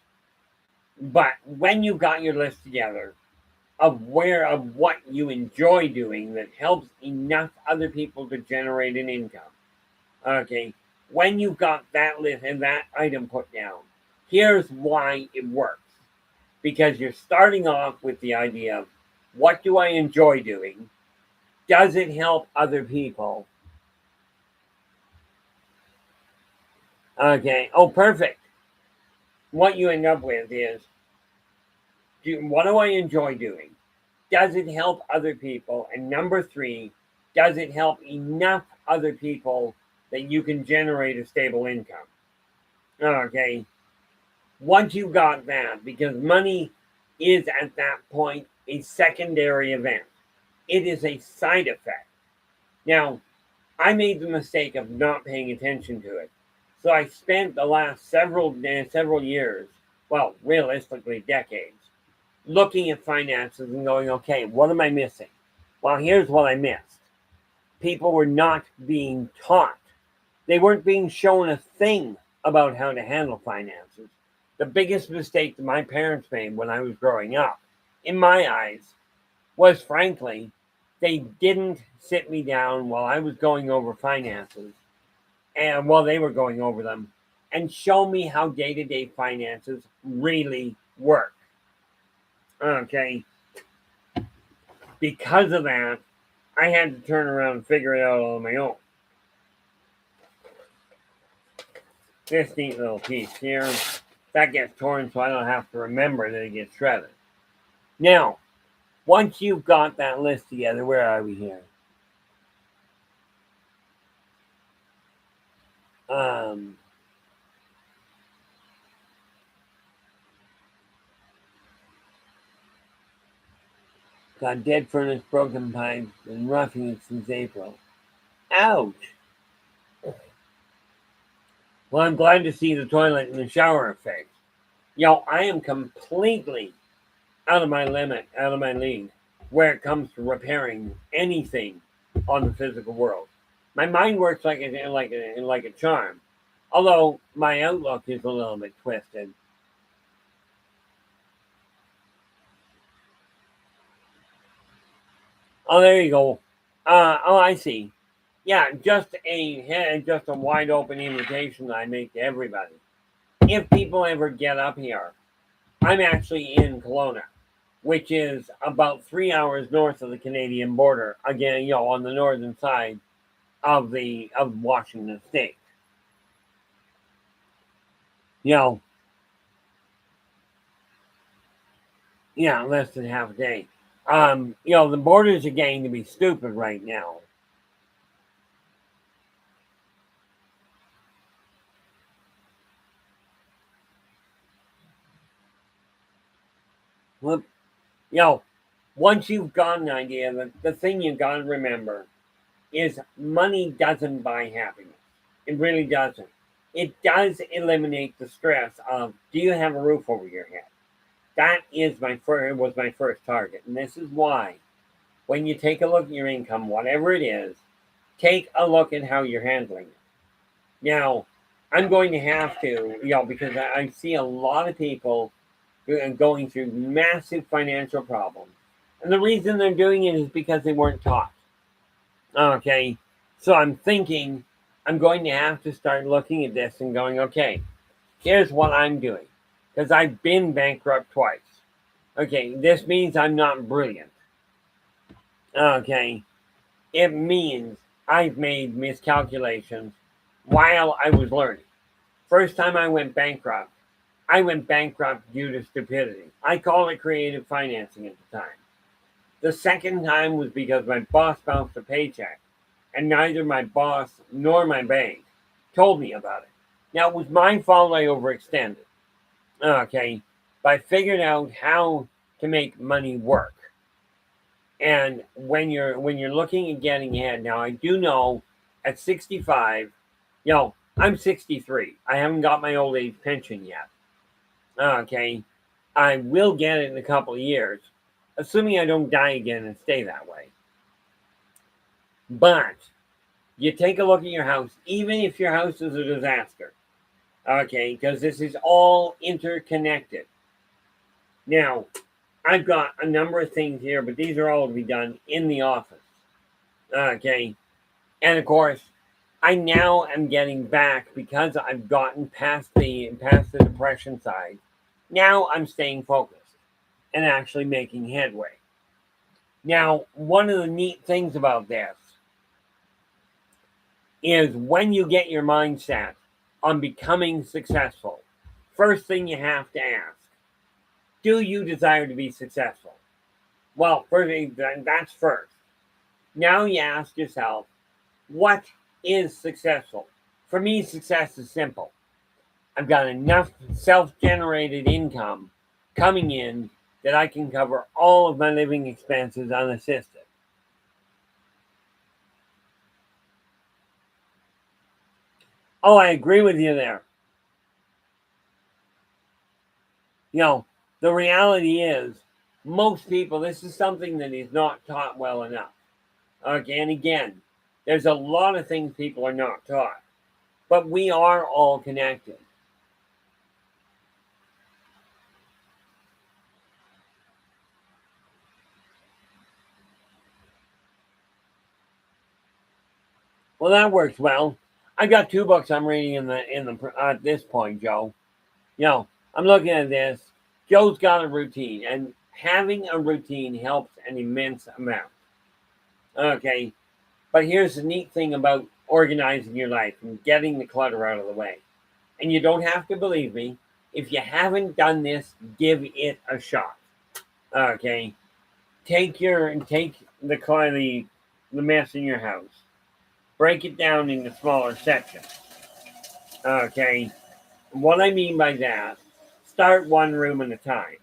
[SPEAKER 1] But when you got your list together, of what you enjoy doing that helps enough other people to generate an income. Okay, when you got that list and that item put down, here's why it works. Because you're starting off with the idea of what do I enjoy doing? Does it help other people? Okay, oh, perfect. What you end up with is what do I enjoy doing? Does it help other people? And number three, does it help enough other people that you can generate a stable income? Okay, once you got that, because money is at that point a secondary event, it is a side effect. Now, I made the mistake of not paying attention to it. So I spent the last several years, well, realistically decades, looking at finances and going, okay, what am I missing? Well, here's what I missed. People were not being taught. They weren't being shown a thing about how to handle finances. The biggest mistake that my parents made when I was growing up, in my eyes, was frankly, they didn't sit me down while I was going over finances and while they were going over them and show me how day-to-day finances really work. Okay. Because of that, I had to turn around and figure it out on my own. This neat little piece here, that gets torn so I don't have to remember that it gets shredded. Now, once you've got that list together, where are we here? Got dead furnace, broken pipes, and roughing it since April. Ouch! Well, I'm glad to see the toilet and the shower are fixed. I am completely out of my league, where it comes to repairing anything on the physical world. My mind works like a charm, although my outlook is a little bit twisted. Oh, there you go. Oh, I see. Yeah, just a wide open invitation that I make to everybody. If people ever get up here, I'm actually in Kelowna, which is about 3 hours north of the Canadian border. Again, on the northern side of Washington State. You know, less than half a day. The borders are getting to be stupid right now. Well, once you've got an idea, the thing you've got to remember is money doesn't buy happiness. It really doesn't. It does eliminate the stress of, do you have a roof over your head? That was my first target, and this is why. When you take a look at your income, whatever it is, take a look at how you're handling it. Now, I'm going to have to, because I see a lot of people going through massive financial problems. And the reason they're doing it is because they weren't taught. Okay. So I'm thinking I'm going to have to start looking at this and going, okay, here's what I'm doing. Because I've been bankrupt twice. Okay. This means I'm not brilliant. Okay. It means I've made miscalculations while I was learning. First time I went bankrupt due to stupidity. I call it creative financing at the time. The second time was because my boss bounced a paycheck, and neither my boss nor my bank told me about it. Now, it was my fault I overextended. Okay, but I figured out how to make money work. And when you're looking at getting ahead, now I do know at 65, I'm 63. I haven't got my old age pension yet. Okay, I will get it in a couple of years, assuming I don't die again and stay that way. But you take a look at your house, even if your house is a disaster, okay, because this is all interconnected. Now, I've got a number of things here, but these are all to be done in the office. Okay. And of course, I now am getting back because I've gotten past the depression side. Now I'm staying focused and actually making headway. Now, one of the neat things about this is when you get your mindset on becoming successful, first thing you have to ask, do you desire to be successful? Well, first, that's first. Now you ask yourself, what is successful? For me, success is simple. I've got enough self generated income coming in that I can cover all of my living expenses unassisted. Oh, I agree with you there. You know, the reality is, most people, this is something that is not taught well enough. Okay, and again, there's a lot of things people are not taught, but we are all connected. Well, that works well. I got two books I'm reading in the at this point, Joe. You know, I'm looking at this. Joe's got a routine, and having a routine helps an immense amount. Okay, but here's the neat thing about organizing your life and getting the clutter out of the way. And you don't have to believe me. If you haven't done this, give it a shot. Okay, take the mess in your house, break it down into smaller sections. Okay, what I mean by that, start one room at a time.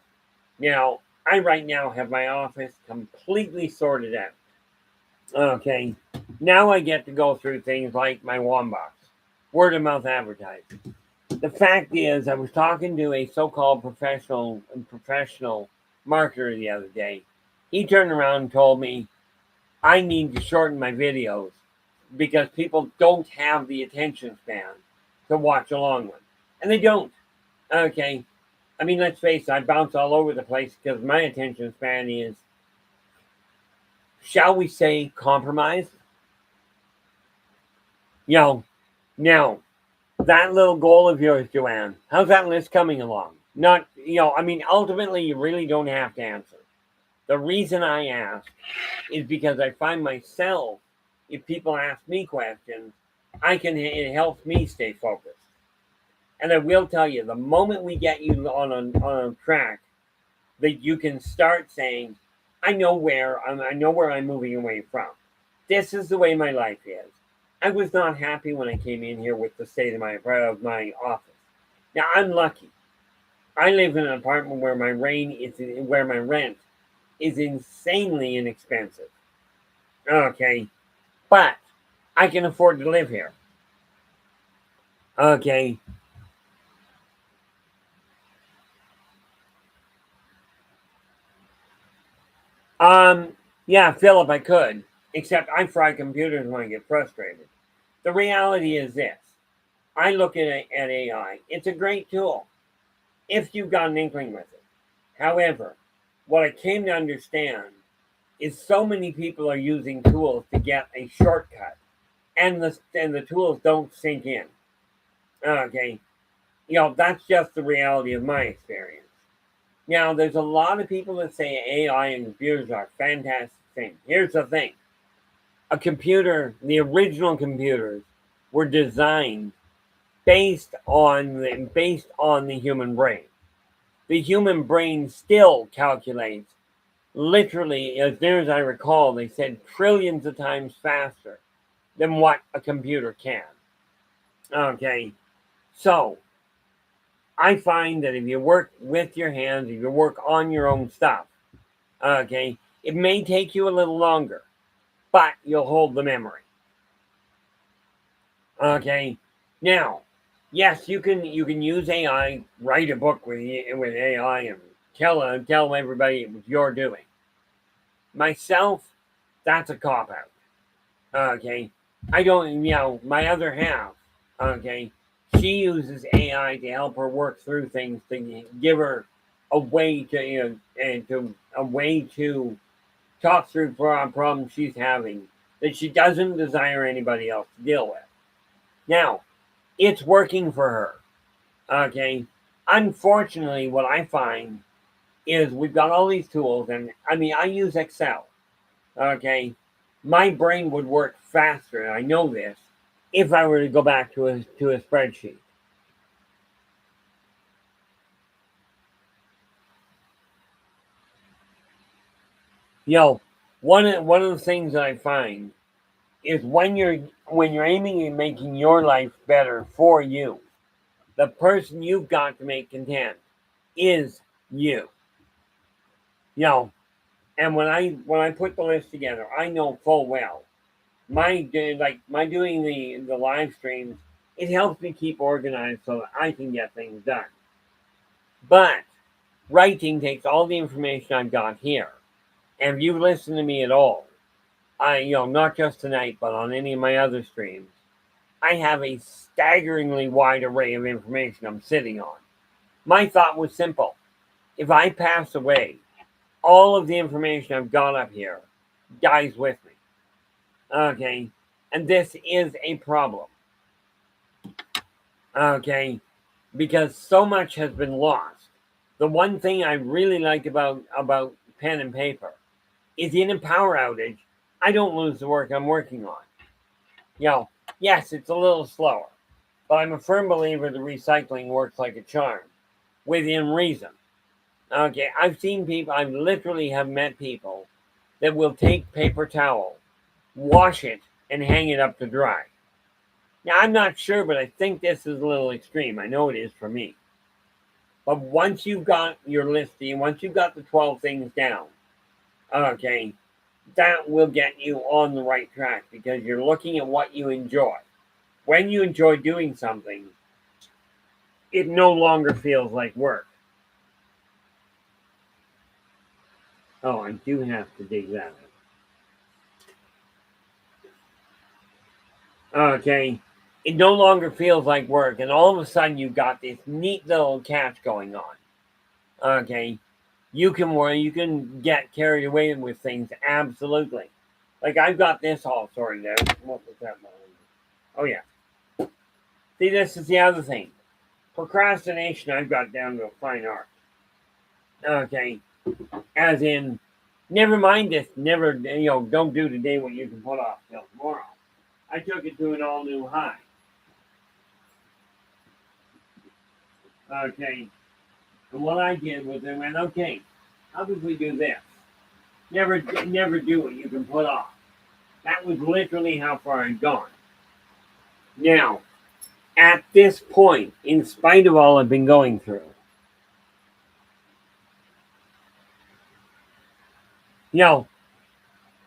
[SPEAKER 1] Now, I right now have my office completely sorted out. Okay, now I get to go through things like my Wombox, word of mouth advertising. The fact is, I was talking to a so-called professional marketer the other day. He turned around and told me I need to shorten my videos because people don't have the attention span to watch a long one, and they don't. Okay, I mean, let's face it, I bounce all over the place because my attention span is, shall we say, compromised. You know, now that little goal of yours, Joanne, how's that list coming along? Not, I mean, ultimately, you really don't have to answer. The reason I ask is because I find myself, if people ask me questions, it helps me stay focused. And I will tell you, the moment we get you on a track that you can start saying, I know where I'm moving away from. This is the way my life is. I was not happy when I came in here with the state of my office. Now I'm lucky. I live in an apartment where my rent is insanely inexpensive. Okay, but I can afford to live here. Okay, um, yeah, Philip, I could, except I fry computers when I get frustrated. The reality is this: I look at AI. It's a great tool if you've got an inkling with it. However, what I came to understand is so many people are using tools to get a shortcut, and the tools don't sink in. Okay, that's just the reality of my experience. Now, there's a lot of people that say AI and computers are fantastic things. Here's the thing: the original computers, were designed based on the human brain. The human brain still calculates literally, as near as I recall, they said trillions of times faster than what a computer can. Okay, so I find that if you work with your hands, if you work on your own stuff, okay, it may take you a little longer, but you'll hold the memory. Okay, now, yes, you can use AI, write a book with AI, and tell everybody it was your doing. Myself, that's a cop out. Okay, I don't. My other half. Okay, she uses AI to help her work through things to give her a way to, and to a way to talk through problems she's having that she doesn't desire anybody else to deal with. Now, it's working for her. Okay. Unfortunately, what I find is we've got all these tools, and I mean, I use Excel. Okay. My brain would work faster, and I know this, if I were to go back to a spreadsheet. You know, one of the things that I find is when you're aiming at making your life better for you, the person you've got to make content is you. You know, and when I put the list together, I know full well my doing the live streams, it helps me keep organized so that I can get things done. But writing takes all the information I've got here. And if you listen to me at all, not just tonight, but on any of my other streams, I have a staggeringly wide array of information I'm sitting on. My thought was simple. If I pass away, all of the information I've got up here dies with me. Okay? And this is a problem. Okay? Because so much has been lost. The one thing I really like about pen and paper is in a power outage, I don't lose the work I'm working on. Yes, it's a little slower, but I'm a firm believer that recycling works like a charm, within reason. Okay, I literally have met people that will take paper towel, wash it, and hang it up to dry. Now, I'm not sure, but I think this is a little extreme. I know it is for me. But once you've got your listing, once you've got the 12 things down, okay, that will get you on the right track because you're looking at what you enjoy. When you enjoy doing something, it no longer feels like work. Oh, I do have to dig that up. Okay. It no longer feels like work, and all of a sudden you've got this neat little catch going on. Okay. You can get carried away with things, absolutely. Like I've got this all sorted out. What was that? Oh yeah. See, this is the other thing. Procrastination I've got down to a fine art. Okay. As in, never mind this, never, don't do today what you can put off till tomorrow. I took it to an all new high. Okay. And what I did was I went, okay, how could we do this? Never do what you can put off. That was literally how far I'd gone. Now, at this point, in spite of all I've been going through, you know,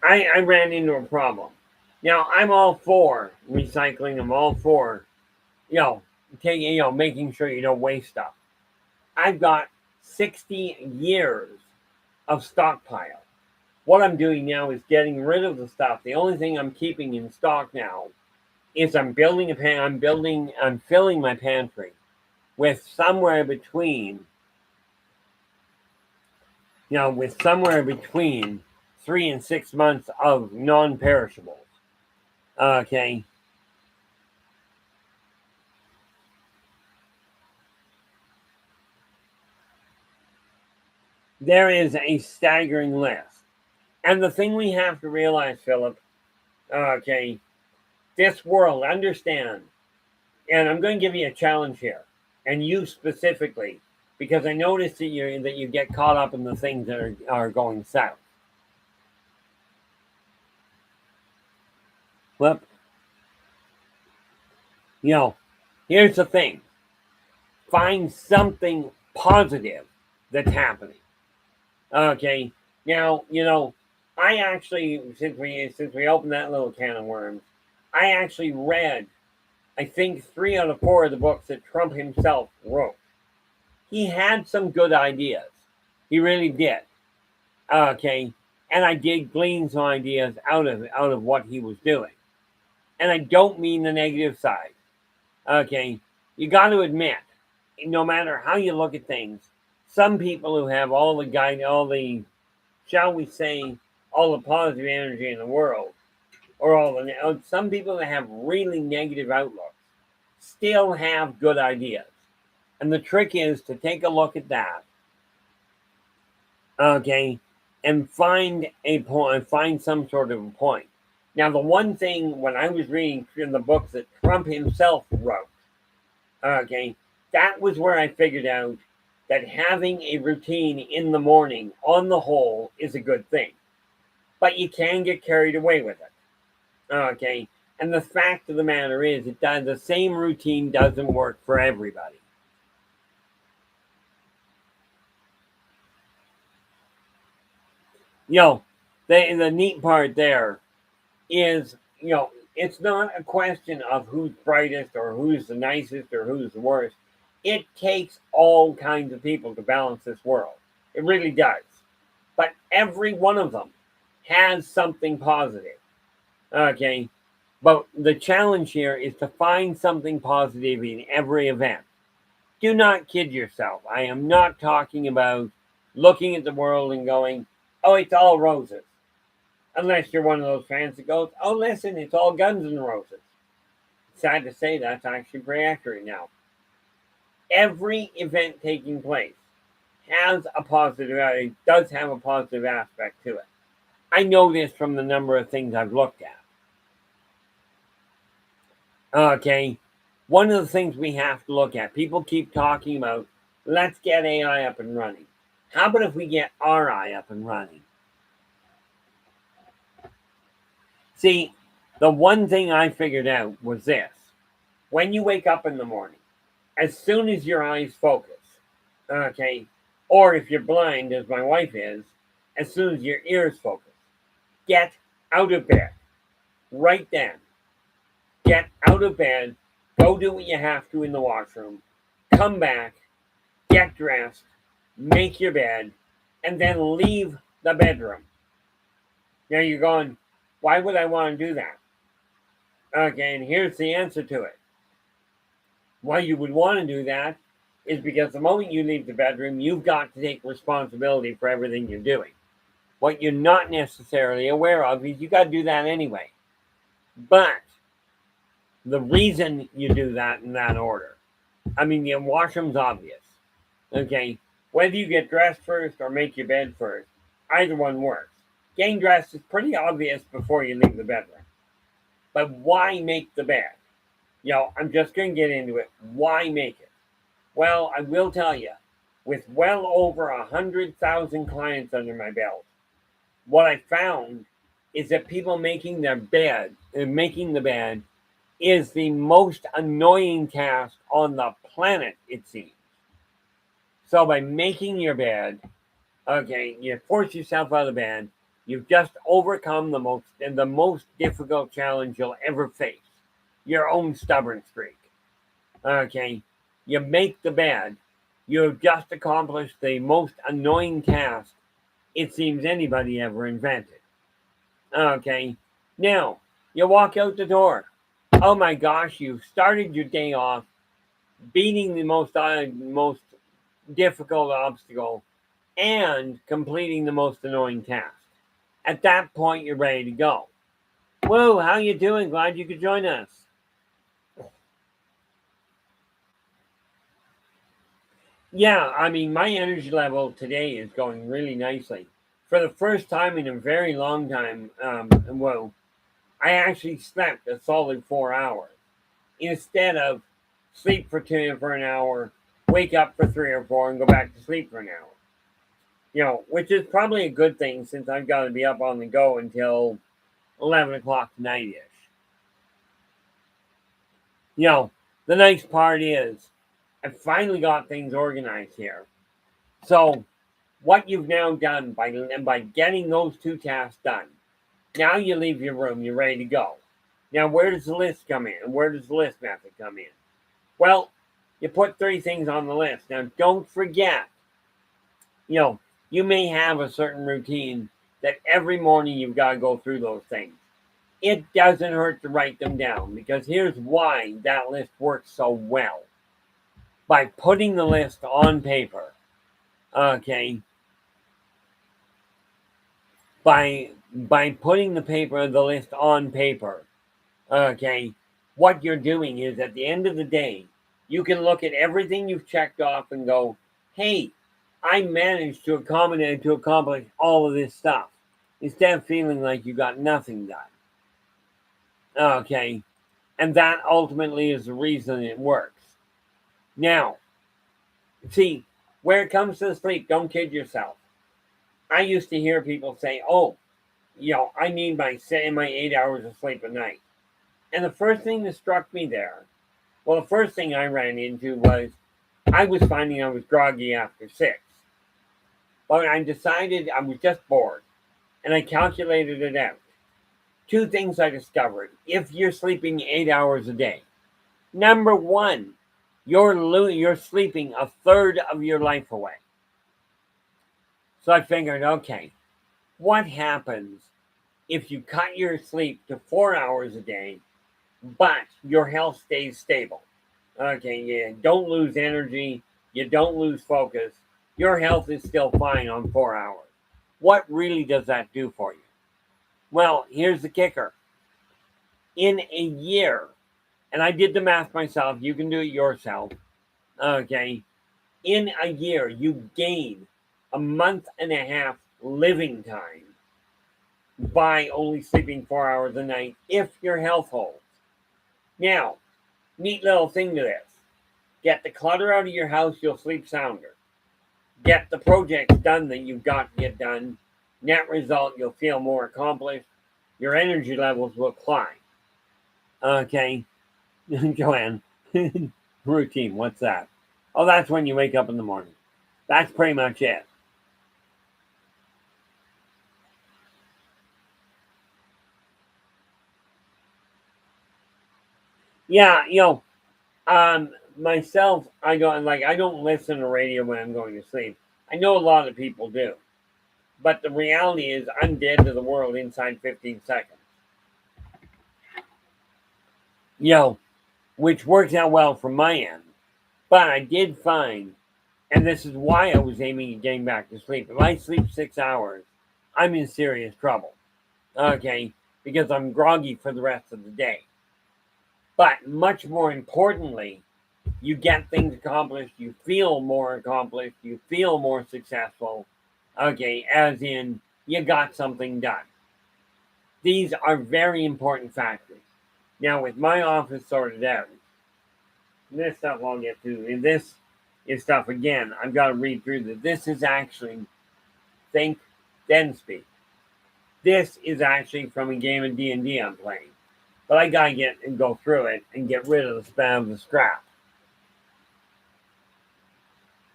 [SPEAKER 1] I ran into a problem. Now, I'm all for recycling. I'm all for, making sure you don't waste stuff. I've got 60 years of stockpile. What I'm doing now is getting rid of the stuff. The only thing I'm keeping in stock now is I'm filling my pantry with somewhere between 3 and 6 months of non-perishables. Okay. There is a staggering list. And the thing we have to realize, Philip, okay, this world, understand, and I'm going to give you a challenge here, and you specifically, because I noticed that you get caught up in the things that are going south. Well, here's the thing. Find something positive that's happening. Okay. Now, I actually, since we opened that little can of worms, I actually read, I think 3 out of 4 of the books that Trump himself wrote. He had some good ideas. He really did. Okay. And I did glean some ideas out of what he was doing. And I don't mean the negative side. Okay. You got to admit, no matter how you look at things, Some people who have all the guide, all the, shall we say, all the positive energy in the world, or some people that have really negative outlooks still have good ideas. And the trick is to take a look at that, okay, and find a point, find some sort of a point. Now, the one thing when I was reading in the books that Trump himself wrote, okay, that was where I figured out that having a routine in the morning, on the whole, is a good thing. But you can get carried away with it, okay? And the fact of the matter is, the same routine doesn't work for everybody. You know, the neat part there is, it's not a question of who's brightest or who's the nicest or who's the worst. It takes all kinds of people to balance this world. It really does. But every one of them has something positive. Okay. But the challenge here is to find something positive in every event. Do not kid yourself. I am not talking about looking at the world and going, oh, it's all roses. Unless you're one of those fans that goes, oh, listen, it's all guns and roses. Sad to say, that's actually pretty accurate now. Every event taking place has a positive, it does have a positive aspect to it. I know this from the number of things I've looked at. Okay, one of the things we have to look at, people keep talking about, let's get AI up and running. How about if we get RI up and running? See, the one thing I figured out was this. When you wake up in the morning, as soon as your eyes focus, okay, or if you're blind, as my wife is, as soon as your ears focus, get out of bed. Right then. Get out of bed, go do what you have to in the washroom, come back, get dressed, make your bed, and then leave the bedroom. Now you're going, why would I want to do that? Okay, and here's the answer to it. Why you would want to do that is because the moment you leave the bedroom, you've got to take responsibility for everything you're doing. What you're not necessarily aware of is you got to do that anyway. But the reason you do that in that order, I mean, the washroom's obvious. Okay, whether you get dressed first or make your bed first, either one works. Getting dressed is pretty obvious before you leave the bedroom. But why make the bed? I'm just going to get into it. Why make it? Well, I will tell you, with well over 100,000 clients under my belt, what I found is that people making the bed is the most annoying task on the planet, it seems. So by making your bed, okay, you force yourself out of bed, you've just overcome the most difficult challenge you'll ever face, your own stubborn streak. Okay, you make the bed, you've just accomplished the most annoying task it seems anybody ever invented. Okay, now you walk out the door. Oh my gosh, you've started your day off beating the most difficult obstacle and completing the most annoying task. At that point, you're ready to go. Whoa, how you doing? Glad you could join us. Yeah, I mean, my energy level today is going really nicely. For the first time in a very long time, I actually slept a solid 4 hours instead of sleep for an hour, wake up for 3 or 4, and go back to sleep for an hour. Which is probably a good thing since I've got to be up on the go until 11 o'clock tonight-ish. The nice part is I finally got things organized here. So what you've now done by getting those two tasks done, now you leave your room, you're ready to go. Now, where does the list come in? Where does the list method come in? Well, you put 3 things on the list. Now, don't forget, you may have a certain routine that every morning you've got to go through those things. It doesn't hurt to write them down because here's why that list works so well. By putting the list on paper, Okay, by putting the list on paper. Okay, what you're doing is at the end of the day, you can look at everything you've checked off and go, "Hey, I managed to accomplish all of this stuff," instead of feeling like you got nothing done. Okay, and that ultimately is the reason it works. Now, see, where it comes to sleep, don't kid yourself. I used to hear people say, "Oh, I need my 8 hours of sleep a night." And the first thing that struck me there, well, the first thing I ran into was I was finding I was groggy after 6. But I decided I was just bored, and I calculated it out. Two things I discovered: if you're sleeping 8 hours a day, number one, you're sleeping a third of your life away. So I figured, okay, what happens if you cut your sleep to 4 hours a day, but your health stays stable? Okay, you don't lose energy, you don't lose focus, your health is still fine on 4 hours. What really does that do for you? Well, here's the kicker. In a year, and I did the math myself, you can do it yourself. Okay, in a year, you gain a month and a half living time by only sleeping 4 hours a night if your health holds. Now, neat little thing to this: get the clutter out of your house, you'll sleep sounder. Get the projects done that you've got to get done. Net result, you'll feel more accomplished. Your energy levels will climb. Okay, Joanne, routine, what's that? Oh, that's when you wake up in the morning. That's pretty much it. Yeah, myself, I don't listen to radio when I'm going to sleep. I know a lot of people do, but the reality is I'm dead to the world inside 15 seconds. You know, which works out well from my end. But I did find, and this is why I was aiming at getting back to sleep. If I sleep 6 hours, I'm in serious trouble. Okay, because I'm groggy for the rest of the day. But much more importantly, you get things accomplished, you feel more accomplished, you feel more successful. Okay, as in you got something done. These are very important factors. Now, with my office sorted out, this stuff I'll get to. And this is stuff, again, I've got to read through this. This is actually Think, Then Speak. This is actually from a game of D&D I'm playing. But I got to get and go through it and get rid of the spam of the scrap.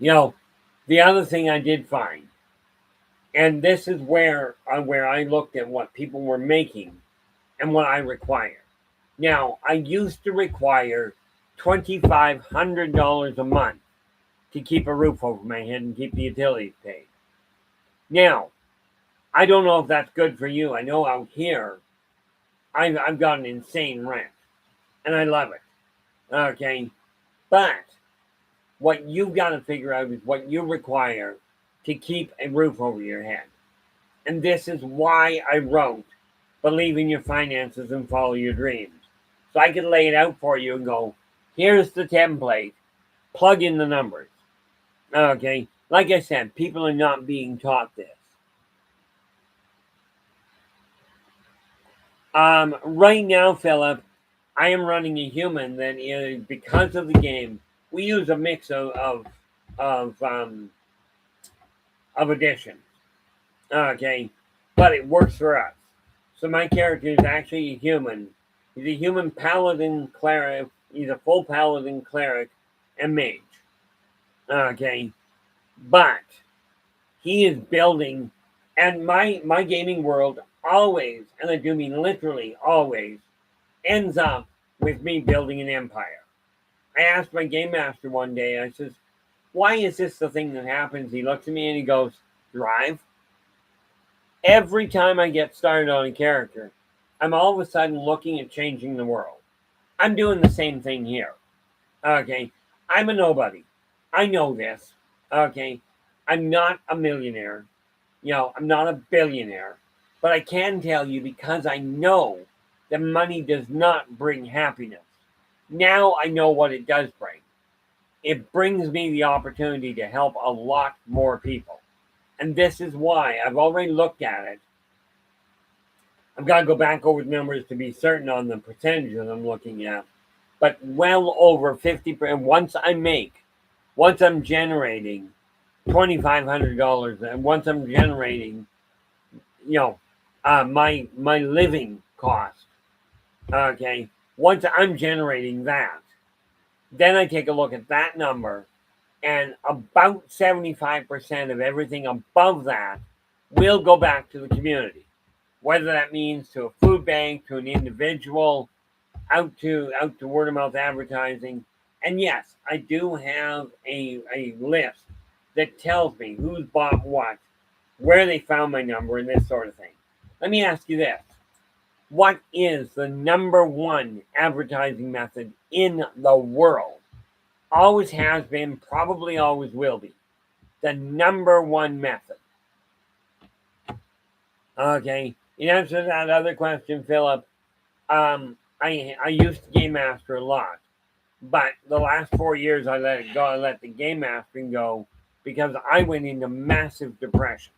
[SPEAKER 1] The other thing I did find, and this is where I looked at what people were making and what I require. Now, I used to require $2,500 a month to keep a roof over my head and keep the utilities paid. Now, I don't know if that's good for you. I know out here, I've got an insane rent, and I love it. Okay, but what you've got to figure out is what you require to keep a roof over your head. And this is why I wrote Believe in Your Finances and Follow Your Dreams. So I could lay it out for you and go, here's the template, plug in the numbers. Okay, like I said, people are not being taught this. Right now, Philip, I am running a human that is, because of the game, we use a mix of um, of additions. Okay, but it works for us. So my character is actually a human. He's a human paladin cleric. He's a full paladin cleric and mage. Okay, but he is building, and my gaming world always, and I do mean literally always, ends up with me building an empire. I asked my game master one day, I says, why is this the thing that happens? He looks at me and he goes, drive. Every time I get started on a character, I'm all of a sudden looking at changing the world. I'm doing the same thing here. Okay, I'm a nobody. I know this. Okay, I'm not a millionaire. I'm not a billionaire. But I can tell you, because I know that money does not bring happiness. Now I know what it does bring. It brings me the opportunity to help a lot more people. And this is why I've already looked at it. I've got to go back over the numbers to be certain on the percentages I'm looking at. But well over 50%. Once I'm generating $2,500, and once I'm generating, my living cost. Okay, once I'm generating that, then I take a look at that number, and about 75% of everything above that will go back to the community. Whether that means to a food bank, to an individual, out to word of mouth advertising. And yes, I do have a list that tells me who's bought what, where they found my number, and this sort of thing. Let me ask you this. What is the number one advertising method in the world? Always has been, probably always will be. The number one method. Okay. In answer to that other question, Philip, I used to game master a lot, but the last 4 years I let it go. I let the game mastering go because I went into massive depression.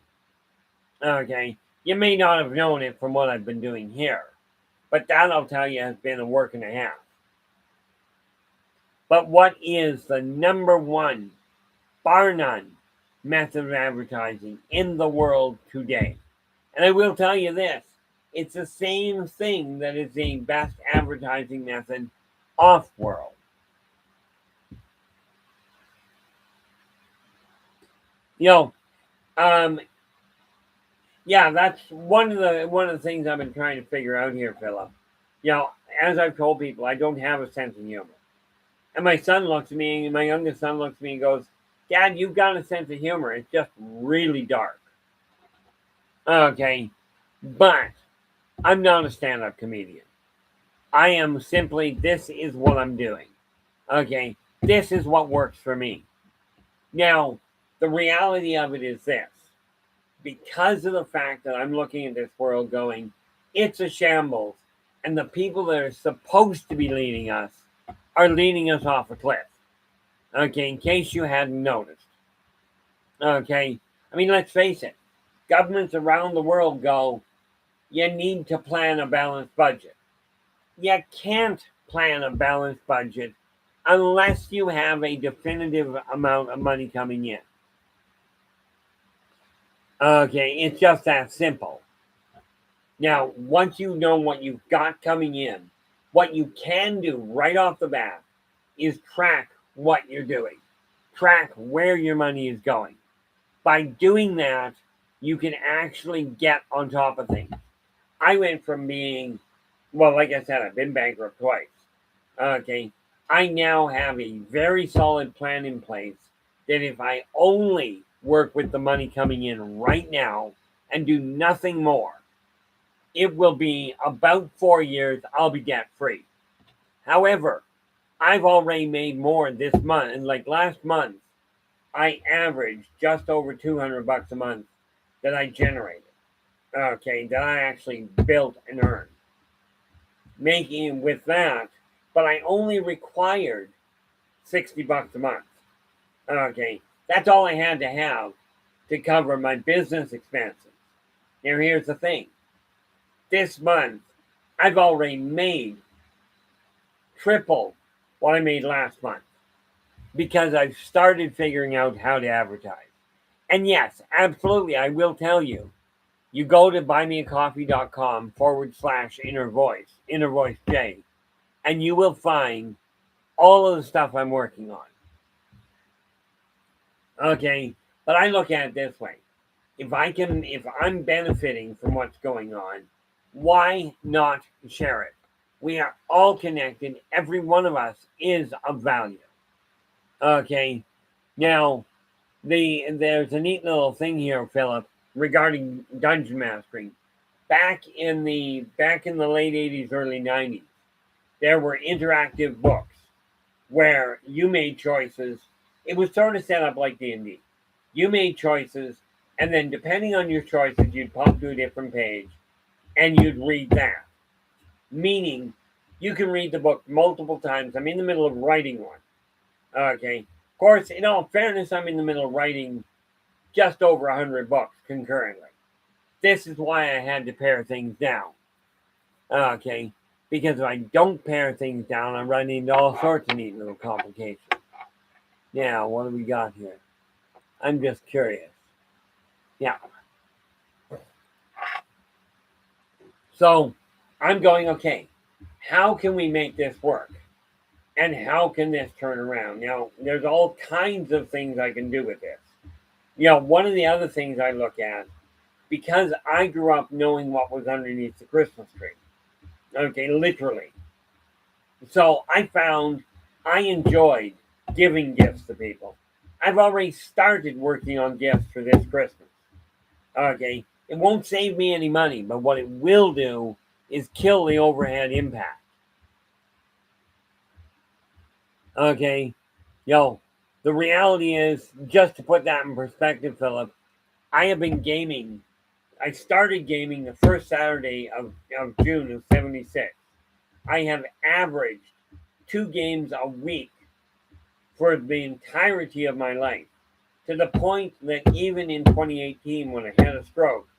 [SPEAKER 1] Okay, you may not have known it from what I've been doing here, but that I'll tell you has been a work and a half. But what is the number one, bar none, method of advertising in the world today? And I will tell you this. It's the same thing that is the best advertising method off-world. Yeah, that's one of the things I've been trying to figure out here, Philip. As I've told people, I don't have a sense of humor. And my youngest son looks at me and goes, "Dad, you've got a sense of humor. It's just really dark." Okay, but I'm not a stand-up comedian. I am simply, this is what I'm doing. Okay, this is what works for me. Now, the reality of it is this. Because of the fact that I'm looking at this world going, it's a shambles, and the people that are supposed to be leading us are leading us off a cliff. Okay, in case you hadn't noticed. Okay, I mean, let's face it. Governments around the world go, you need to plan a balanced budget. You can't plan a balanced budget unless you have a definitive amount of money coming in. Okay, it's just that simple. Now, once you know what you've got coming in, what you can do right off the bat is track what you're doing, track where your money is going. By doing that, you can actually get on top of things. I went from being, well, like I said, I've been bankrupt twice. Okay, I now have a very solid plan in place that if I only work with the money coming in right now and do nothing more, it will be about 4 years, I'll be debt free. However, I've already made more this month. And like last month, I averaged just over $200 a month that I generated. Okay, that I actually built and earned. Making with that, but I only required $60 a month. Okay, that's all I had to have to cover my business expenses. Now, here's the thing. This month, I've already made triple what I made last month because I've started figuring out how to advertise. And yes, absolutely, I will tell you, you go to buymeacoffee.com/inner voice J, and you will find all of the stuff I'm working on. Okay, but I look at it this way. If I'm benefiting from what's going on, why not share it? We are all connected. Every one of us is of value. Okay, now there's a neat little thing here, Philip, regarding dungeon mastering. Back in the late 80s, early 90s, there were interactive books where you made choices. It was sort of set up like D&D. You made choices, and then depending on your choices, you'd pop to a different page, and you'd read that. Meaning, you can read the book multiple times. I'm in the middle of writing one. Okay. Of course, in all fairness, I'm in the middle of writing just over 100 books concurrently. This is why I had to pare things down. Okay. Because if I don't pare things down, I run into all sorts of neat little complications. Now, what do we got here? I'm just curious. Yeah. So I'm going, okay, how can we make this work? And how can this turn around? Now, there's all kinds of things I can do with this. One of the other things I look at, because I grew up knowing what was underneath the Christmas tree. Okay, literally. So I found I enjoyed giving gifts to people. I've already started working on gifts for this Christmas. Okay, it won't save me any money, but what it will do is kill the overhead impact. Okay, the reality is, just to put that in perspective, Philip, I have been gaming. I started gaming the first Saturday of June of '76. I have averaged 2 games a week for the entirety of my life, to the point that even in 2018, when I had a stroke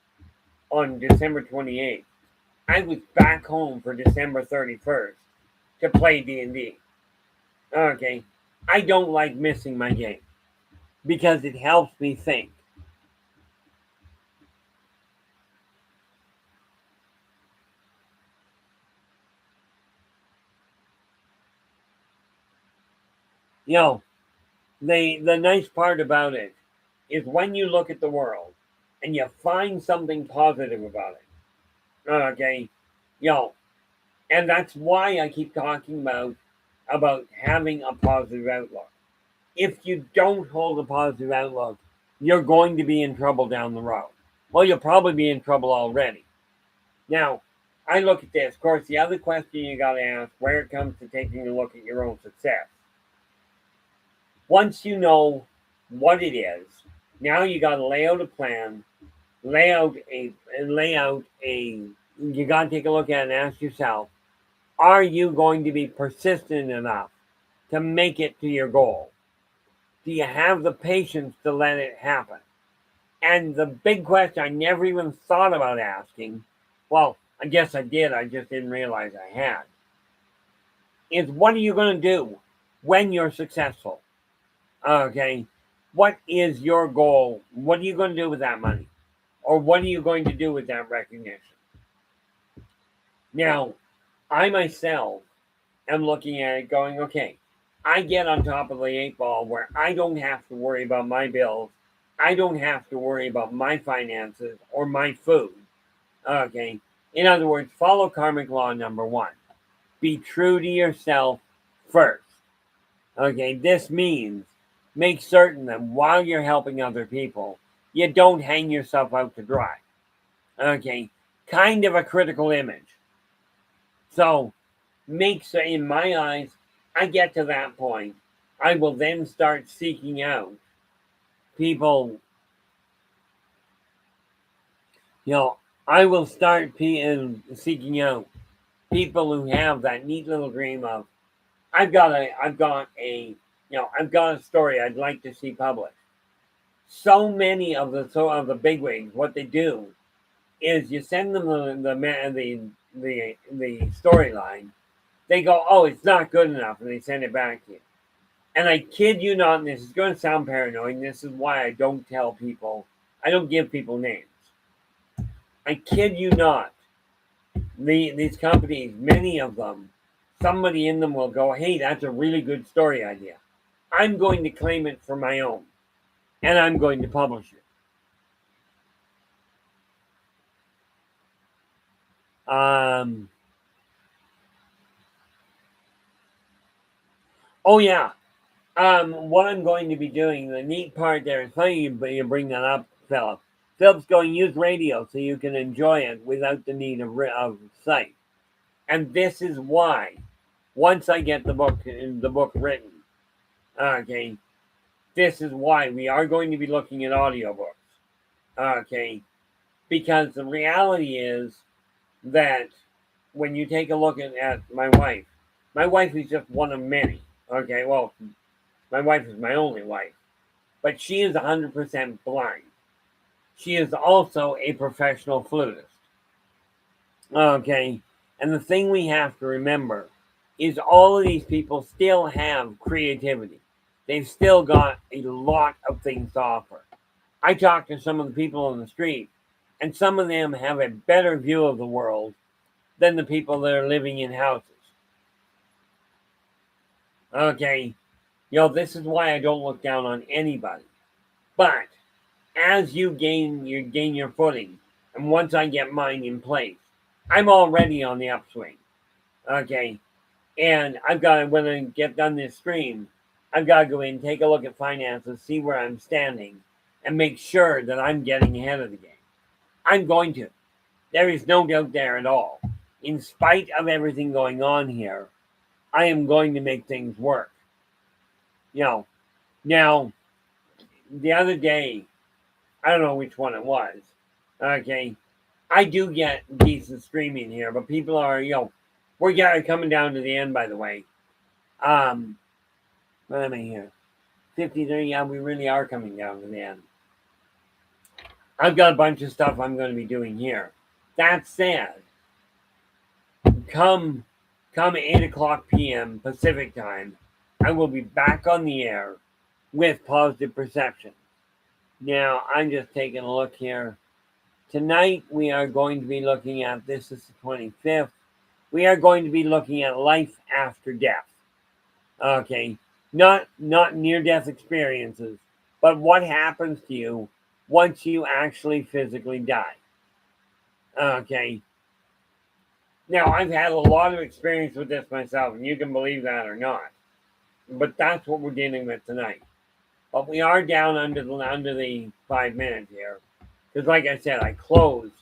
[SPEAKER 1] on December 28th, I was back home for December 31st to play D&D. Okay, I don't like missing my game because it helps me think. You know, the nice part about it is when you look at the world and you find something positive about it. Okay, you know, and that's why I keep talking about having a positive outlook. If you don't hold a positive outlook, you're going to be in trouble down the road. Well, you'll probably be in trouble already. Now, I look at this. Of course, the other question you got to ask, where it comes to taking a look at your own success. Once you know what it is, now you got to lay out a plan, you got to take a look at it and ask yourself, are you going to be persistent enough to make it to your goal? Do you have the patience to let it happen? And the big question I never even thought about asking, well, I guess I did, I just didn't realize I had, is what are you going to do when you're successful? Okay, what is your goal? What are you going to do with that money? Or what are you going to do with that recognition? Now, I myself am looking at it going, okay, I get on top of the 8 ball where I don't have to worry about my bills. I don't have to worry about my finances or my food. Okay. In other words, follow karmic law number 1. Be true to yourself first. Okay. This means make certain that while you're helping other people, you don't hang yourself out to dry. Okay. Kind of a critical image. So, in my eyes, I get to that point. I will then start seeking out people. I will start seeking out people who have that neat little dream of, I've got a story I'd like to see published. So many of the bigwigs, what they do is you send them the storyline. They go, oh, it's not good enough, and they send it back to you. And I kid you not, and this is going to sound paranoid, and this is why I don't give people names. I kid you not. These companies, many of them, somebody in them will go, hey, that's a really good story idea. I'm going to claim it for my own, and I'm going to publish it. Oh, yeah. What I'm going to be doing, the neat part there, it's funny you bring that up, Philip. Philip's going to use radio so you can enjoy it without the need of sight. And this is why, once I get the book written, okay, This is why we are going to be looking at audiobooks. Okay, because the reality is that when you take a look at my wife is just one of many. Okay, well, my wife is my only wife, but she is 100% blind. She is also a professional flutist. Okay, and the thing we have to remember is all of these people still have creativity. They've still got a lot of things to offer. I talk to some of the people on the street, and some of them have a better view of the world than the people that are living in houses. Okay, this is why I don't look down on anybody. But as you gain your footing, and once I get mine in place, I'm already on the upswing. Okay, and I've got to, when I get done this stream, I've got to go in, take a look at finances, see where I'm standing, and make sure that I'm getting ahead of the game. I'm going to. There is no doubt there at all. In spite of everything going on here, I am going to make things work. Now, the other day, I don't know which one it was. Okay, I do get decent streaming here, but people are, we're coming down to the end, by the way. What am I here? 53, yeah, we really are coming down to the end. I've got a bunch of stuff I'm going to be doing here. That said, come 8 o'clock p.m. Pacific time, I will be back on the air with Positive Perception. Now, I'm just taking a look here. Tonight, we are going to be looking at, this is the 25th, we are going to be looking at life after death. Okay, not near-death experiences, but what happens to you once you actually physically die. Okay, now I've had a lot of experience with this myself, and you can believe that or not, but that's what we're dealing with tonight. But we are down under the 5 minutes here, because like I said, I close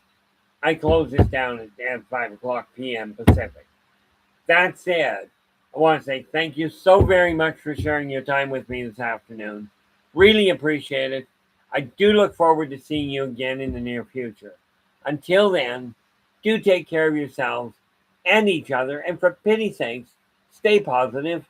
[SPEAKER 1] this down at 5 o'clock p.m. Pacific. That said, I want to say thank you so very much for sharing your time with me this afternoon. Really appreciate it. I do look forward to seeing you again in the near future. Until then, do take care of yourselves and each other, and for pity's sakes, stay positive